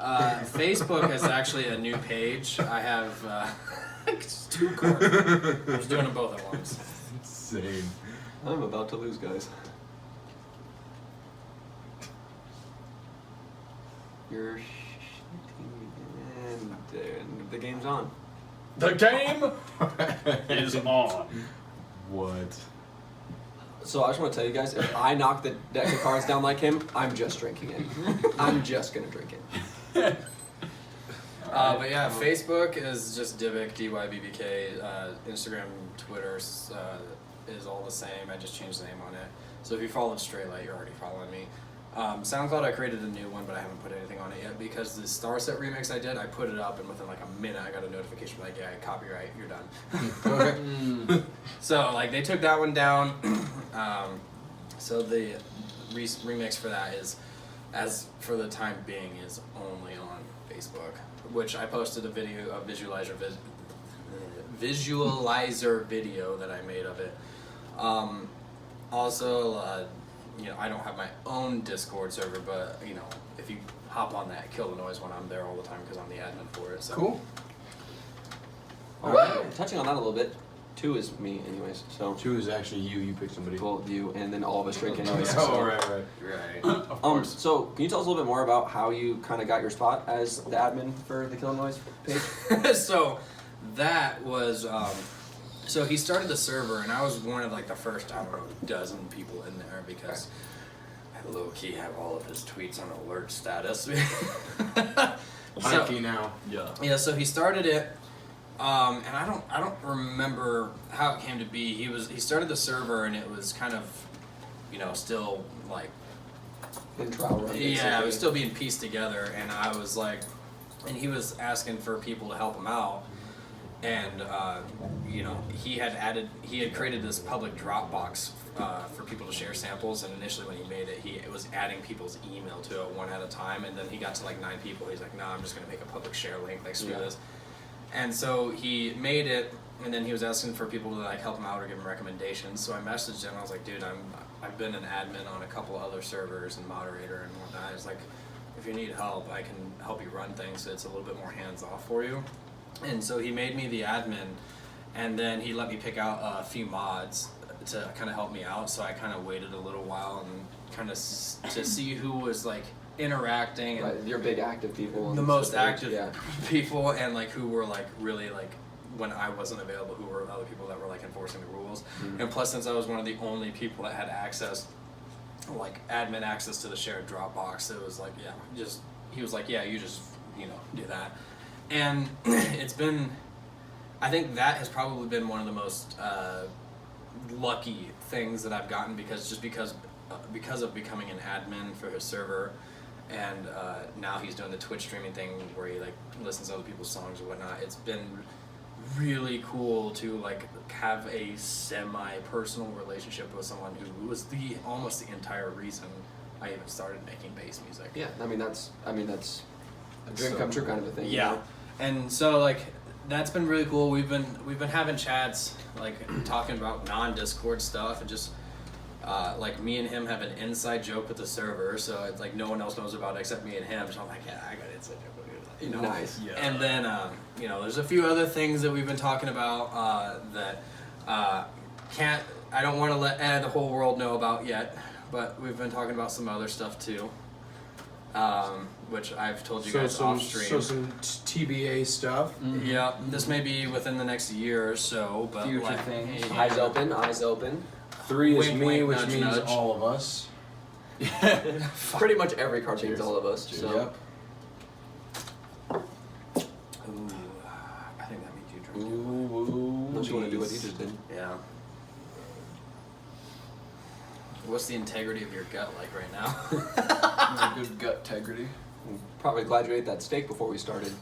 Facebook is actually a new page. I have it's 2 cards. I was doing them both at once. Insane. I'm about to lose, guys. You're shitting and the game's on. The game is on. What? So I just want to tell you guys, if I knock the deck of cards down like him, I'm just drinking it. I'm just gonna drink it. But yeah, Facebook is just Dybbk, DYBBK. Instagram, Twitter is all the same. I just changed the name on it. So if you follow Straylight, you're already following me. SoundCloud, I created a new one, but I haven't put anything on it yet because the Star Set remix I did, I put it up, and within like a minute, I got a notification like, yeah, copyright, you're done. So like they took that one down. So the remix for that is, as for the time being, is only on Facebook, which I posted a video, a visualizer video that I made of it. Also, you know, I don't have my own Discord server, but you know, if you hop on that Kill the Noise one, I'm there all the time because I'm the admin for it. So. Cool. All right. Touching on that a little bit, 2 is me, anyways. So 2 is actually you. You pick somebody. both of you, and then all of us drink anyways. Oh, so. right. Of course. So can you tell us a little bit more about how you kind of got your spot as the admin for the Kill Noise page? So that was so he started the server, and I was one of like the first, I don't know, dozen people in there because I low-key have all of his tweets on alert status. Mikey now. Yeah, so he started it, and I don't remember how it came to be. He started the server, and it was kind of, you know, still like, In trial run, basically. yeah, it was still being pieced together, and I was like, and he was asking for people to help him out, and you know, he had created this public Dropbox for people to share samples, and initially when he made it, it was adding people's email to it one at a time, and then he got to like 9 people. He's like, nah, I'm just gonna make a public share link, like screw this. And so he made it, and then he was asking for people to like help him out or give him recommendations. So I messaged him. I was like, dude, I've been an admin on a couple other servers and moderator and whatnot. I was like, if you need help, I can help you run things so it's a little bit more hands off for you. And so he made me the admin, and then he let me pick out a few mods to kind of help me out. So I kind of waited a little while and kind of to see who was like interacting and Right, your big active people. the most stuff, active yeah. people, and like who were like really like when I wasn't available, who were other people that were like enforcing the rules. And plus, since I was one of the only people that had access, like admin access to the shared Dropbox, it was like, yeah, just he was like, yeah, you just, you know, do that. And it's been, I think that has probably been one of the most lucky things that I've gotten because of becoming an admin for his server, and now he's doing the Twitch streaming thing where he like listens to other people's songs or whatnot. It's been really cool to like have a semi-personal relationship with someone who was almost the entire reason I even started making bass music. Yeah, I mean that's a dream come true kind of a thing. Yeah, You know? and so like that's been really cool. We've been having chats like talking about non-Discord stuff, and just like me and him have an inside joke with the server, so it's like no one else knows about it except me and him. So I'm like, yeah, I got an inside joke with you, you know. Nice. Yeah. And then you know, there's a few other things that we've been talking about that I don't want to let the whole world know about yet, but we've been talking about some other stuff too. Which I've told you guys off stream. So some TBA stuff. Yeah, this may be within the next year or so, but Future like, things. yeah. Eyes open, eyes open. 3 is Wink, me, wink, which nudge, means nudge. all of us. Pretty much every cartoon's Cheers. all of us. So. Yep. Ooh, I think that means you drink it. Ooh, Unless you want to do what you just did. Yeah. What's the integrity of your gut like right now? Good gut integrity. I'm probably glad you ate that steak before we started.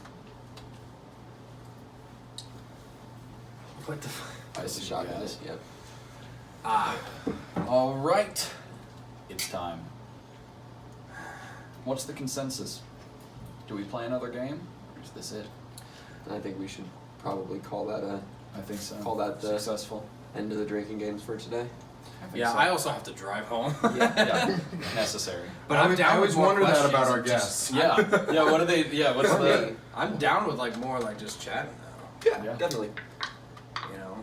What the fuck? That's a shot in it. Yep. All right, it's time. What's the consensus? Do we play another game, or is this it? I think we should probably call that I think so. Call that the- successful. end of the drinking games for today. I think Yeah, so. I also have to drive home. Yeah, necessary. But I I'm always- down I always with more wonder that questions about our and just- guests. Yeah, yeah. What are they? Yeah, what's the? I'm down with like more like just chatting now. Yeah, Yeah. definitely. You know.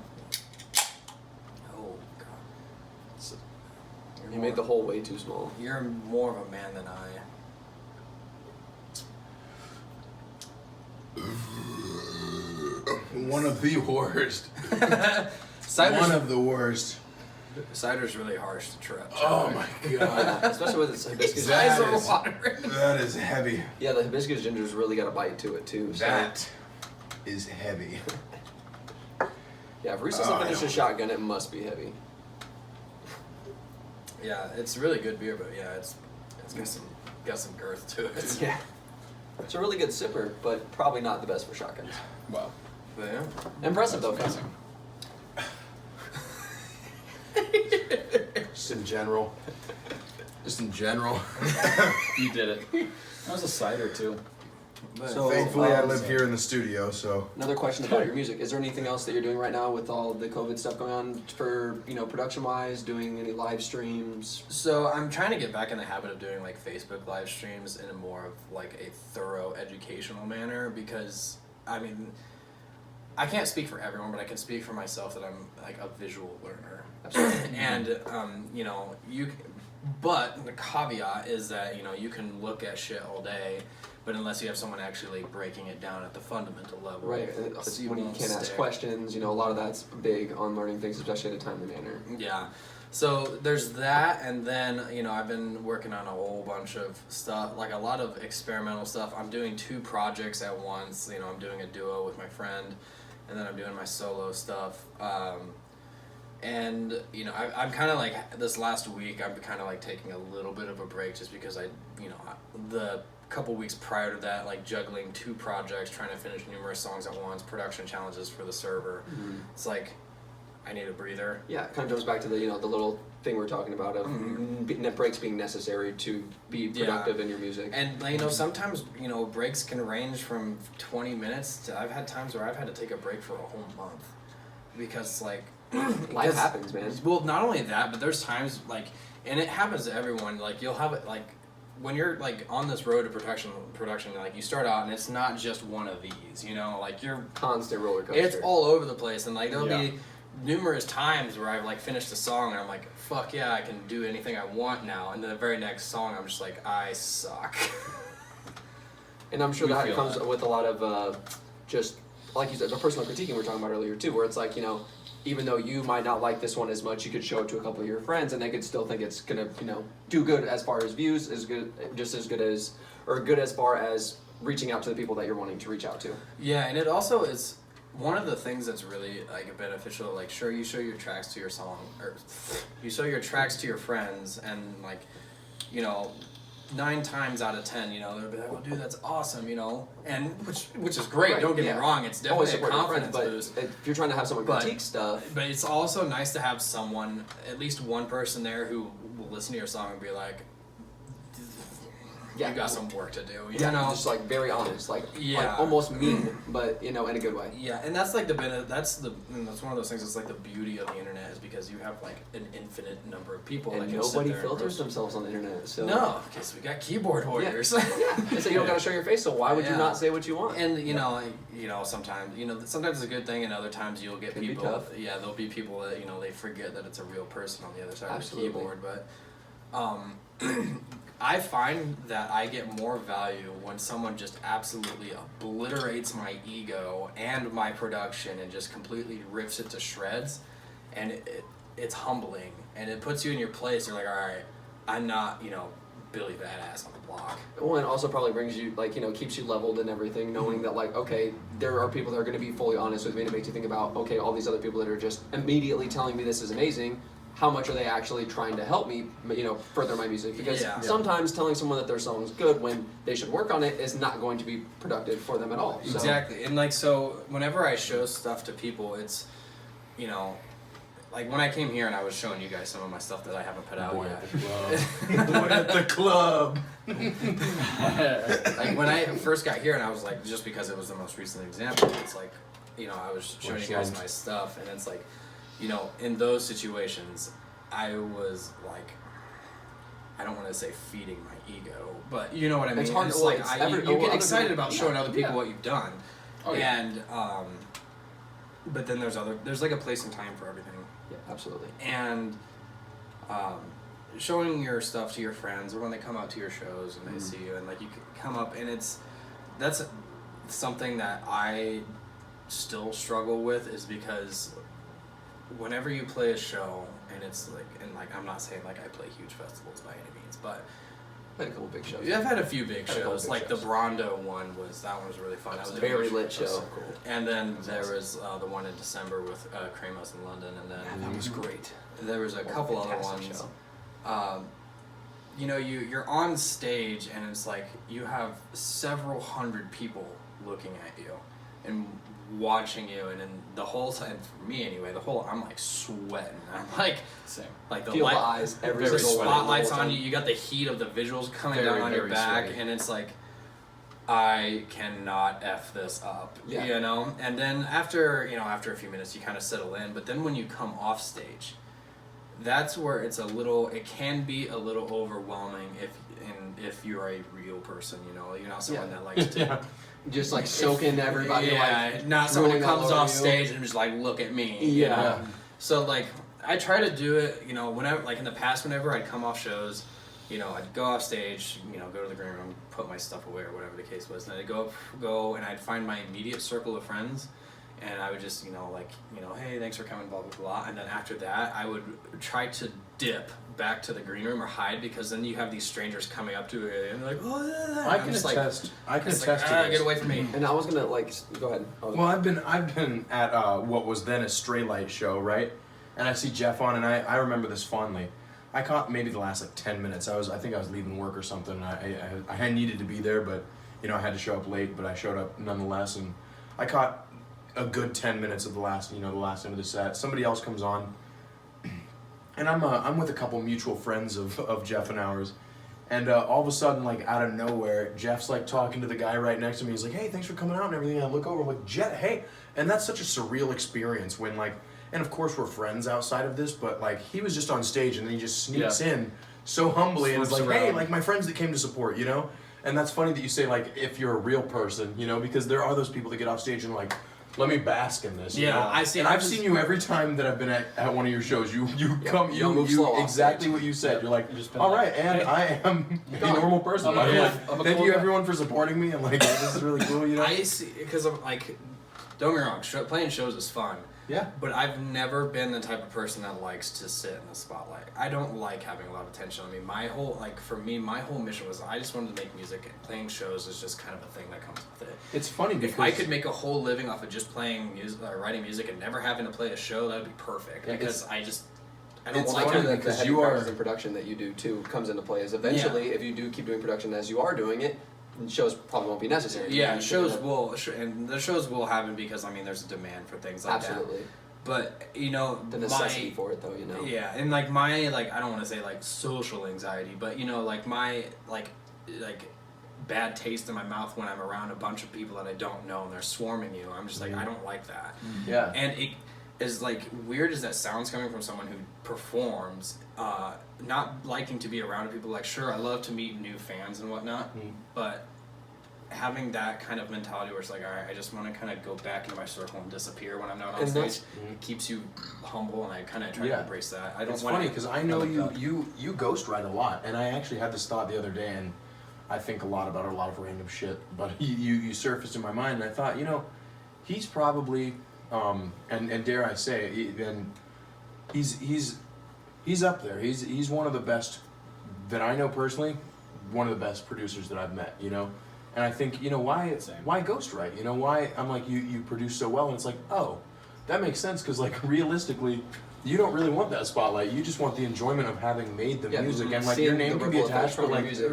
Oh God. You're You made the hole way too small. You're more of a man than I. One of the worst. Cider's, One of the worst. cider's really harsh to trip. Oh my god. Especially with its hibiscus. That Eyes are is- watering. That is heavy. Yeah, the hibiscus ginger's really got a bite to it too. So. That is heavy. Yeah, if Reese Oh, doesn't I finish a don't- shotgun, it must be heavy. Yeah, it's really good beer, but yeah, it's It's got some girth to it. Yeah. It's a really good sipper, but probably not the best for shotguns. Wow. But yeah. Impressive though, That's Fez. amazing. Just in general. Just in general. You did it. That was a cider too. But So- Thankfully, I um, live here in the studio, so. Another question about your music. Is there anything else that you're doing right now with all the COVID stuff going on for, production wise, doing any live streams? So I'm trying to get back in the habit of doing like Facebook live streams in a more of like a thorough educational manner because I mean I can't speak for everyone, but I can speak for myself that I'm like a visual learner. Absolutely. And but the caveat is that you can look at shit all day, but unless you have someone actually breaking it down at the fundamental level, Right. When you won't can't ask stick. questions, a lot of that's big on learning things, especially in a timely manner. Yeah. So there's that, and then I've been working on a whole bunch of stuff, like a lot of experimental stuff. I'm doing 2 projects at once. I'm doing a duo with my friend, and then I'm doing my solo stuff. And I'm kind of like this last week. I'm kind of like taking a little bit of a break just because the couple weeks prior to that, like juggling 2 projects, trying to finish numerous songs at once, production challenges for the server. Mm-hmm. It's like I need a breather. Yeah, it kind of goes back to the the little thing we're talking about of breaks being necessary to be productive in your music. And sometimes breaks can range from 20 minutes to I've had times where I've had to take a break for a whole month because Life happens, man. Well, not only that, but there's times and it happens to everyone. Like you'll have it when you're on this road to production, you start out and it's not just one of these. You're Constant roller coaster. it's all over the place, and there'll Yeah. be numerous times where I've finished a song and I'm like, fuck yeah, I can do anything I want now, and then the very next song I'm just like, I suck. And I'm sure We that feel comes that. with a lot of just, like you said, the personal critiquing we were talking about earlier too, where it's like, even though you might not like this one as much, you could show it to a couple of your friends and they could still think it's gonna, do good as far as views, as good as far as reaching out to the people that you're wanting to reach out to. Yeah, and it also is one of the things that's really beneficial. Sure, you show your tracks to your song, or you show your tracks to your friends, and 9 times out of 10, they'll be like, "Oh, dude, that's awesome," and which is great. Right, Don't get yeah. me wrong; it's Always definitely a support your friends, confidence but boost. if you're trying to have someone But- critique stuff, But it's also nice to have someone, at least one person there, who will listen to your song and be like, yeah, "You got some work to do," just very honest, Yeah. almost mean, but in a good way. Yeah, and that's that's one of those things. It's the beauty of the internet is because you have an infinite number of people And that can sit nobody there and filters roast. themselves on the internet, so No, because we got keyboard warriors. yeah. And so you don't gotta show your face, so why would you Yeah. not say what you want? And sometimes it's a good thing, and other times you'll get Can be people. tough. Yeah, there'll be people that they forget that it's a real person on the other side Absolutely. of the keyboard. But I find that I get more value when someone just absolutely obliterates my ego and my production and just completely rips it to shreds, and it's humbling and it puts you in your place. You're like, all right, I'm not Billy Badass on the block. Well, and also probably brings you, keeps you leveled and everything, knowing that, okay, there are people that are going to be fully honest with me, and it makes you think about, okay, all these other people that are just immediately telling me this is amazing, how much are they actually trying to help me, further my music? Because Yeah. sometimes telling someone that their song's good when they should work on it is not going to be productive for them at all. So. Exactly, and so whenever I show stuff to people, it's when I came here and I was showing you guys some of my stuff that I haven't put out Boy yet. at the club. Boy at the club. When I first got here and I was just because it was the most recent example, it's I was showing you guys my stuff, and it's in those situations, I was I don't want to say feeding my ego, but you know what I mean. It's hard. It's Well, like it's you get other excited people- about showing other people yeah. what you've done, Oh, yeah. and but then there's a place and time for everything, Yeah, absolutely. and showing your stuff to your friends or when they come out to your shows and they see you and you come up and that's something that I still struggle with, is because whenever you play a show and it's I'm not saying I play huge festivals by any means, but I had a couple big shows. I've had a few big Had a couple shows. big the shows. Brondo one was really fun. That was a Very huge lit show. so cool. And then there was the one in December with Kramos in London, and then That was great. there was a couple other Fantastic ones. show. you know, you're on stage and it's like you have several hundred people looking at you and watching you, and then the whole time, for me anyway, I'm like sweating. I'm like, Same. like the Feel light, the eyes every the single one. spotlight's on you. You got the heat of the visuals coming Very, down on your very back, sweaty. and it's like, I cannot F this up, Yeah. you know? And then after a few minutes, you kind of settle in, but then when you come off stage, that's where it can be a little overwhelming if you're a real person, you know? You're not someone that likes to... Just like soaking everybody. Yeah, like, not someone who drooling all comes over off you. stage and just like, look at me, you Yeah. know? So like, I try to do it, you know, whenever, like in the past, whenever I'd come off shows, you know, I'd go off stage, you know, go to the green room, put my stuff away or whatever the case was, and I'd go and I'd find my immediate circle of friends, and I would just, you know, like, you know, hey, thanks for coming, blah, blah, blah, and then after that, I would try to dip back to the green room or hide, because then you have these strangers coming up to you and they're like, oh, I I'm can just attest. I can it's attest like, to this. get away from me. And I was gonna like go ahead. Well, I've been at what was then a Stray Light show, right? And I see Jeff on, and I remember this fondly. I caught maybe the last like 10 minutes. I think I was leaving work or something. And I needed to be there, but you know I had to show up late, but I showed up nonetheless, and I caught a good 10 minutes of the last end of the set. Somebody else comes on, and I'm with a couple mutual friends of Jeff and ours. And all of a sudden, like out of nowhere, Jeff's like talking to the guy right next to me. He's like, "Hey, thanks for coming out and everything." And I look over, I'm like, "Jeff, hey!" And that's such a surreal experience when like, and of course we're friends outside of this, but like he was just on stage and then he just sneaks in so humbly and is like, Swoops "Hey, around. like my friends that came to support," you know. And that's funny that you say like if you're a real person, you know, because there are those people that get off stage and like, let me bask in this. You Yeah, know? I see- And I I've was- seen you every time that I've been at one of your shows. You come, you move slow off exactly stage. what you said. You're like, You just been all like, right, and I am a Gone. normal person. I'm Like, a like, cool- I'm a thank cool you guy. everyone for supporting me. And like, this is really cool. You know. I see, because I'm like, don't get me wrong, playing shows is fun, Yeah. but I've never been the type of person that likes to sit in the spotlight. I don't like having a lot of attention on me. My whole mission was I just wanted to make music, and playing shows is just kind of a thing that comes with it. It's funny because If I could make a whole living off of just playing music, writing music, and never having to play a show, that would be perfect. Yeah, because I don't it's like funny Like it. the because heavy you are- practice in production that you do too comes into play. Is eventually, if you do keep doing production as you are doing it, shows probably won't be necessary. Yeah, You shows should- will, and the shows will happen because I mean there's a demand for things like absolutely that. But you know, the necessity for it though. You know. Yeah, and like my I don't want to say like social anxiety, but you know like my like bad taste in my mouth when I'm around a bunch of people that I don't know and they're swarming you. I'm just like I don't like that. Yeah. And it is like weird as that sounds coming from someone who performs, not liking to be around people. Like sure, I love to meet new fans and whatnot, but having that kind of mentality where it's like, all right, I just want to kind of go back into my circle and disappear when I'm not on And stage. that's- It keeps you humble, and I kind of try Yeah. to embrace that. I don't It's want funny to. because I know you ghost write a lot, and I actually had this thought the other day, and I think a lot about a lot of random shit. But you surfaced in my mind, and I thought, you know, he's probably, and dare I say, he's up there. He's one of the best that I know personally, one of the best producers that I've met. You know. And I think, you know, why ghostwrite? You know, why I'm like, you produce so well, and it's like, oh, that makes sense, because like realistically, you don't really want that spotlight. You just want the enjoyment of having made the Yeah, music, and like seeing your name the can be ripple effects attached, but from your like music.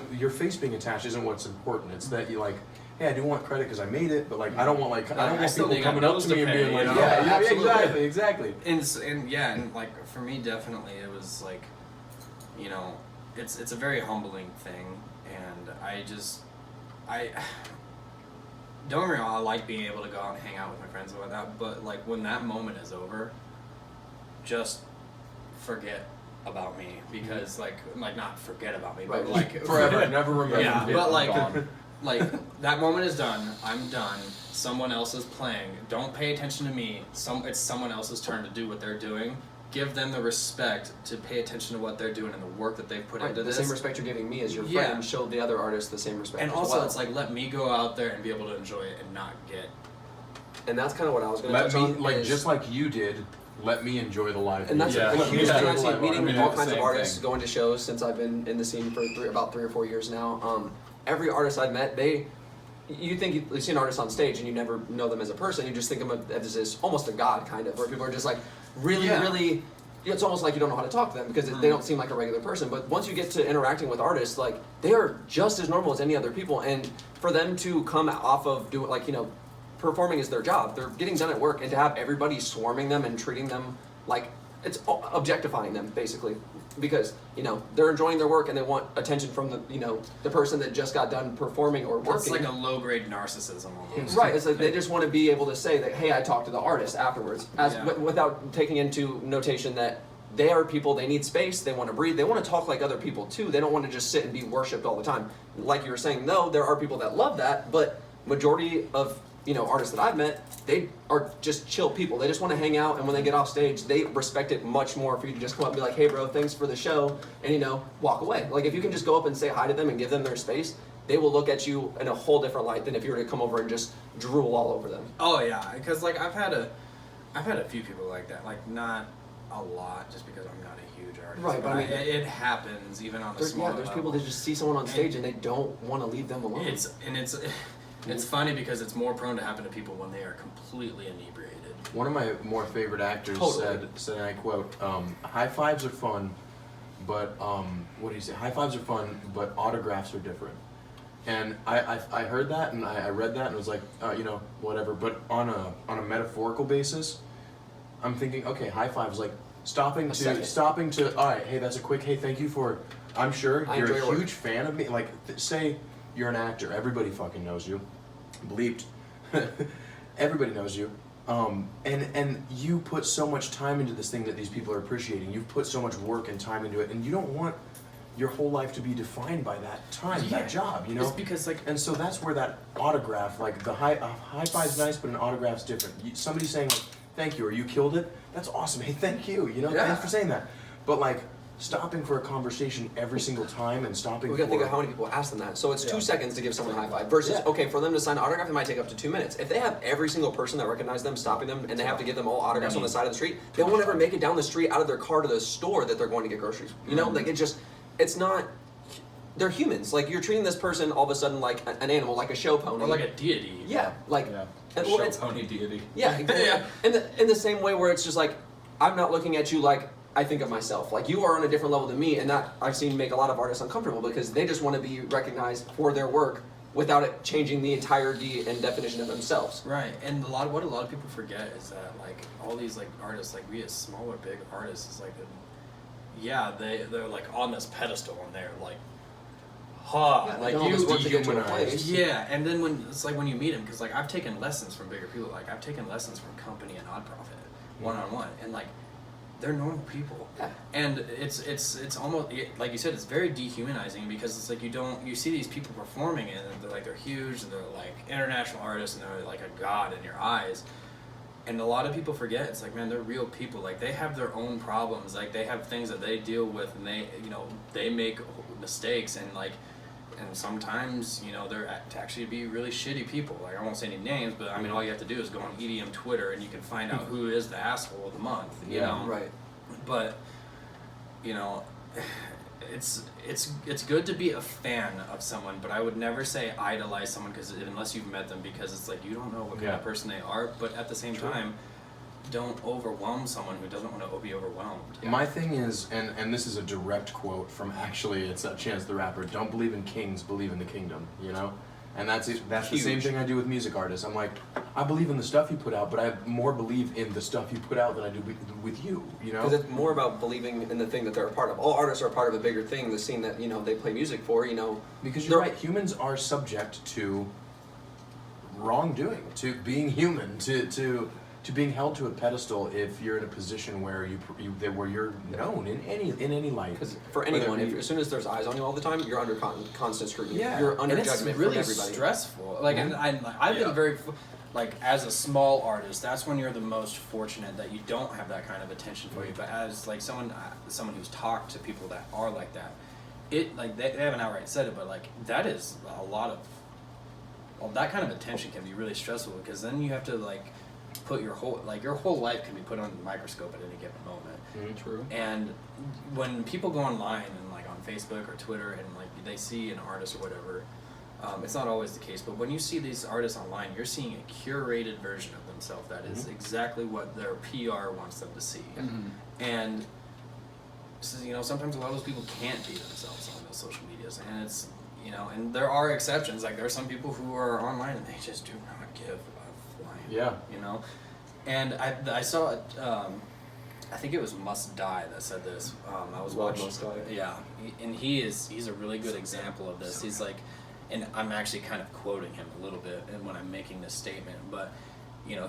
Right. your face being attached isn't what's important. It's that you like, hey, I do want credit because I made it, but like I don't want I want still people got coming up bills to me to and pay, being like, you know? yeah, Absolutely. exactly. And like for me, definitely, it was like, you know, it's a very humbling thing, and I don't get me wrong, I like being able to go out and hang out with my friends and whatnot, but like when that moment is over, just forget about me, because like not forget about me, but Right. like Forever, never remember. Yeah, Yeah, but like gone. like that moment is done. I'm done. Someone else is playing. Don't pay attention to me. It's someone else's turn to do what they're doing. Give them the respect to pay attention to what they're doing and the work that they've put Right, into the this. same respect you're giving me as your Yeah. friend, show the other artists the same respect And as also, well. it's like let me go out there and be able to enjoy it and not get. And that's kind of what I was going to Let touch me on. like is- just like you did. Let me enjoy the live. And that's Yeah. a huge Yeah. thing I've seen, I meeting mean, all it's kinds the of same artists, thing. going to shows since I've been in the scene for about 3 or 4 years now. Every artist I've met, you think you see an artist on stage and you never know them as a person. You just think of them as this almost a god kind of, where people are just like really, Yeah. really it's almost like you don't know how to talk to them because they don't seem like a regular person. But once you get to interacting with artists, like they are just as normal as any other people. And for them to come off of doing performing is their job. They're getting done at work, and to have everybody swarming them and treating them like it's objectifying them basically because they're enjoying their work and they want attention from the person that just got done performing or working. It's like a low grade narcissism almost. Right, it's like they just want to be able to say that, hey, I talked to the artist afterwards, without taking into notation that they are people, they need space, they want to breathe, they want to talk like other people too. They don't want to just sit and be worshipped all the time. Like you were saying, no, there are people that love that, but majority of artists that I've met, they are just chill people. They just want to hang out, and when they get off stage, they respect it much more for you to just come up and be like, hey bro, thanks for the show, and walk away. Like if you can just go up and say hi to them and give them their space, they will look at you in a whole different light than if you were to come over and just drool all over them. Oh yeah, because like I've had a few people like that, like not a lot, just because I'm not a huge artist. Right, but I mean, it happens even on the smaller there's level. people that just see someone on stage and they don't want to leave them alone. It's funny because it's more prone to happen to people when they are completely inebriated. One of my more favorite actors said, and I quote, high fives are fun, but, what do you say? High fives are fun, but autographs are different. And I heard that and I read that and was like, whatever. But on a metaphorical basis, I'm thinking, okay, high fives, like stopping to, all right, hey, that's a quick, hey, thank you for, I'm sure you're a huge fan of me. Like, say you're an actor, everybody fucking knows you. Bleeped. Everybody knows you. And you put so much time into this thing that these people are appreciating. You've put so much work and time into it, and you don't want your whole life to be defined by that time, that job, It's because and so that's where that autograph, like the high five's nice, but an autograph's different. Somebody saying like, thank you, or you killed it, that's awesome, hey, thank you, thanks for saying that. But like, stopping for a conversation every single time and stopping We gotta think of how many people ask them that. So it's 2 seconds to give someone a high five versus, okay, for them to sign an autograph, it might take up to 2 minutes. If they have every single person that recognizes them stopping them and they have to give them all autographs on the side of the street, they won't ever make it down the street out of their car to the store that they're going to get groceries. Like it's not, they're humans. Like you're treating this person all of a sudden like an animal, like a show pony. or like a deity. Yeah, like, Show pony deity. yeah, in the same way where it's just like, I'm not looking at you like I think of myself. Like you are on a different level than me, and that I've seen make a lot of artists uncomfortable because they just want to be recognized for their work without it changing the entirety and definition of themselves. Right, and what a lot of people forget is that like all these like artists, like we as small or big artists, is like, they're like on this pedestal and they're like, like you work to get to a place. Yeah, and then when you meet them, because like I've taken lessons from bigger people, like I've taken lessons from Company and Odd Profit, one-on-one, and like they're normal people. Yeah. And it's almost like you said, it's very dehumanizing because it's like you see these people performing and they're huge and they're like international artists and they're like a god in your eyes. And a lot of people forget, it's like, man, they're real people. Like they have their own problems. Like they have things that they deal with, and they make mistakes, and like, and sometimes they're to actually be really shitty people. Like I won't say any names, but I mean all you have to do is go on EDM Twitter and you can find out who is the asshole of the month. You know? Right. But it's good to be a fan of someone, but I would never say idolize someone unless you've met them, because it's like you don't know what kind of person they are. But at the same time, don't overwhelm someone who doesn't want to be overwhelmed. My thing is, and this is a direct quote from it's Chance the Rapper, don't believe in kings, believe in the kingdom, And that's the same thing I do with music artists. I'm like, I believe in the stuff you put out, but I more believe in the stuff you put out than I do with you, Because it's more about believing in the thing that they're a part of. All artists are a part of a bigger thing, the scene that, they play music for, Because you're right, humans are subject to wrongdoing, to being human, to being held to a pedestal if you're in a position where where you're known in any light. Because for anyone, as soon as there's eyes on you all the time, you're under constant scrutiny. Yeah, You're under and judgment it's really from everybody. stressful. Like, and I've been very, like, as a small artist, that's when you're the most fortunate that you don't have that kind of attention for you. But as like someone who's talked to people that are like that, they haven't outright said it, but like that is a lot of. Well, that kind of attention can be really stressful because then you have to like put your whole life can be put on the microscope at any given moment. True. And when people go online and like on Facebook or Twitter and like they see an artist or whatever, it's not always the case, but when you see these artists online, you're seeing a curated version of themselves that is exactly what their PR wants them to see. And sometimes a lot of those people can't be themselves on those social medias, and it's, and there are exceptions. Like there are some people who are online and they just do not give a flying. Yeah. And I saw it. I think it was Must Die that said this. I was Lord watching. Must Die. Yeah, and he's a really good example of this. He's like, and I'm actually kind of quoting him a little bit when I'm making this statement, but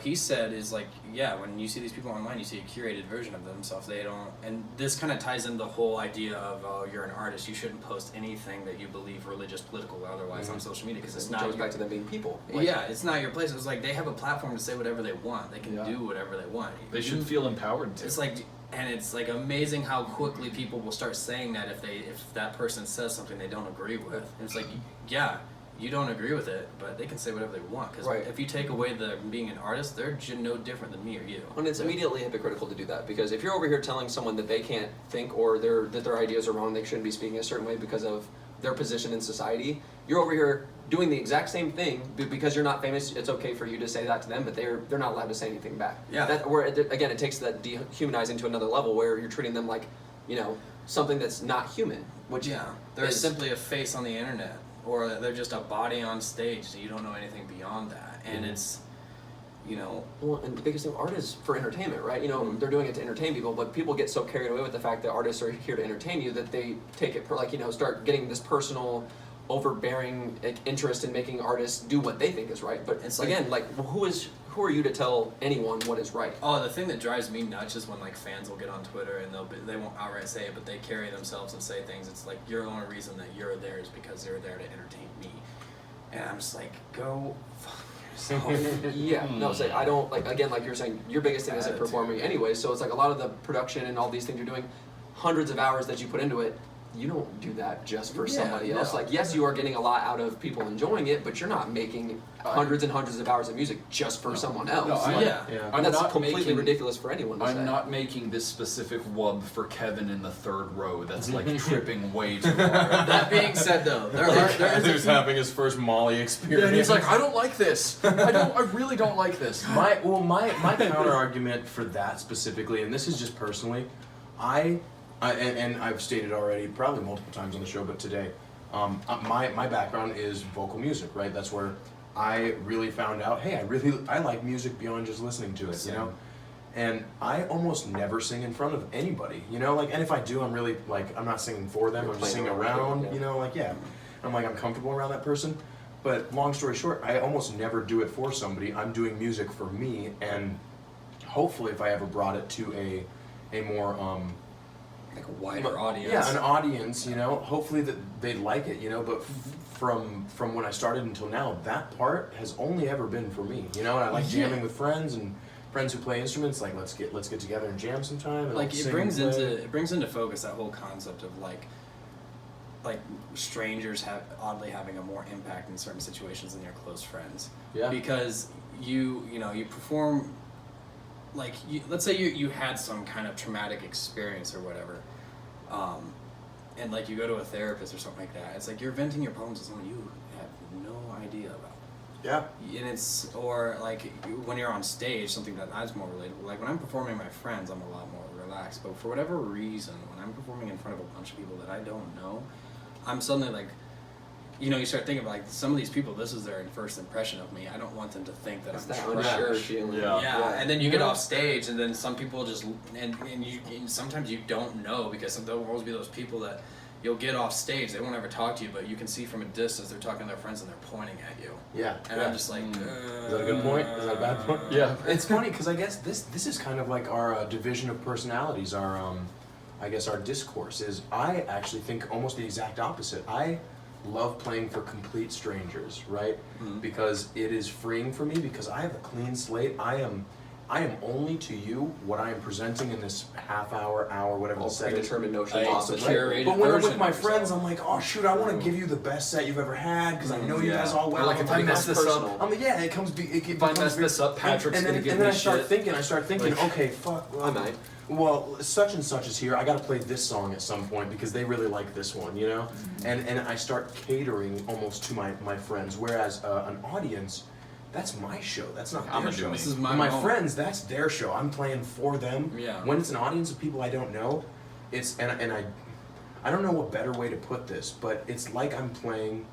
he said is like, yeah, when you see these people online, you see a curated version of themselves. They don't, and this kind of ties in the whole idea of, oh, you're an artist, you shouldn't post anything that you believe religious, political, or otherwise on social media because it's not. It goes back to them being people. Yeah, it's not your place. It's like they have a platform to say whatever they want. They can do whatever they want. They should feel empowered to. It's like, and it's like amazing how quickly people will start saying that if that person says something they don't agree with. And it's like, yeah, you don't agree with it, but they can say whatever they want. Because if you take away the being an artist, they're no different than me or you. And it's immediately hypocritical to do that, because if you're over here telling someone that they can't think or that their ideas are wrong, they shouldn't be speaking a certain way because of their position in society, you're over here doing the exact same thing because you're not famous. It's okay for you to say that to them, but they're not allowed to say anything back. Yeah. Again, it takes that dehumanizing to another level where you're treating them like, something that's not human. Which they're simply a face on the internet, or they're just a body on stage. So you don't know anything beyond that, and it's. Well, and the biggest thing, art is for entertainment, right? They're doing it to entertain people, but people get so carried away with the fact that artists are here to entertain you that they take it start getting this personal, overbearing interest in making artists do what they think is right. But it's again, who are you to tell anyone what is right? Oh, the thing that drives me nuts is when fans will get on Twitter and they won't outright say it, but they carry themselves and say things. It's like, your only reason that you're there is because they're there to entertain me, and I'm just like, go fuck. Yeah, no, it's like, I don't, again, like you're saying, your biggest thing isn't performing anyway, so it's like a lot of the production and all these things you're doing, hundreds of hours that you put into it, you don't do that just for somebody else. No. Like, yes, you are getting a lot out of people enjoying it, but you're not making hundreds and hundreds of hours of music just for someone else. No, and I'm that's not completely ridiculous for anyone to say. I'm not making this specific wub for Kevin in the third row that's tripping way too hard. That being said, though, there Who's having his first Molly experience. And he's like, I don't like this. I really don't like this. My counter argument for that specifically, and this is just personally, and I've stated already probably multiple times on the show, but today, my background is vocal music, right? That's where I really found out, hey, I like music beyond just listening to it, And I almost never sing in front of anybody, and if I do, I'm really I'm not singing for them, I'm just singing around, I'm I'm comfortable around that person. But long story short, I almost never do it for somebody. I'm doing music for me, and hopefully if I ever brought it to a more a wider audience. Yeah, an audience, hopefully that they'd like it, but from when I started until now, that part has only ever been for me, and I like jamming with friends and friends who play instruments, let's get together and jam sometime. And it brings into focus that whole concept of strangers oddly having a more impact in certain situations than your close friends. Yeah. Because you perform, let's say you had some kind of traumatic experience or whatever, and you go to a therapist or something like that. It's like you're venting your problems to someone you have no idea about. Yeah. And it's, or when you're on stage, something that I was more relatable. When I'm performing with my friends, I'm a lot more relaxed. But for whatever reason, when I'm performing in front of a bunch of people that I don't know, I'm suddenly you start thinking about some of these people, this is their first impression of me. I don't want them to think that I'm unsure trash. feeling. Yeah, and then you get off stage, and then some people just, and sometimes you don't know, because there will always be those people that you'll get off stage, they won't ever talk to you, but you can see from a distance they're talking to their friends and they're pointing at you. Yeah. And I'm just like, is that a good point? Is that a bad point? Yeah. It's funny because I guess this is kind of our division of personalities. Our our discourse is, I actually think almost the exact opposite. I love playing for complete strangers, right? Mm-hmm. Because it is freeing for me, because I have a clean slate. I am only to you what I am presenting in this half hour, whatever the set is. Predetermined notion. Awesome. Right? But when I'm with my friends, I'm like, oh shoot, I want to give you the best set you've ever had, because I know you guys all well. Or if I mess this up, if I mess this up, Patrick's gonna give me shit. And then I start thinking, okay, fuck. I might. Well, such and such is here. I got to play this song at some point because they really like this one, Mm-hmm. And I start catering almost to my friends. Whereas an audience, that's my show. That's not their show. This is my moment. Friends, that's their show. I'm playing for them. Yeah. When it's an audience of people I don't know, it's and I don't know what better way to put this, but it's like I'm playing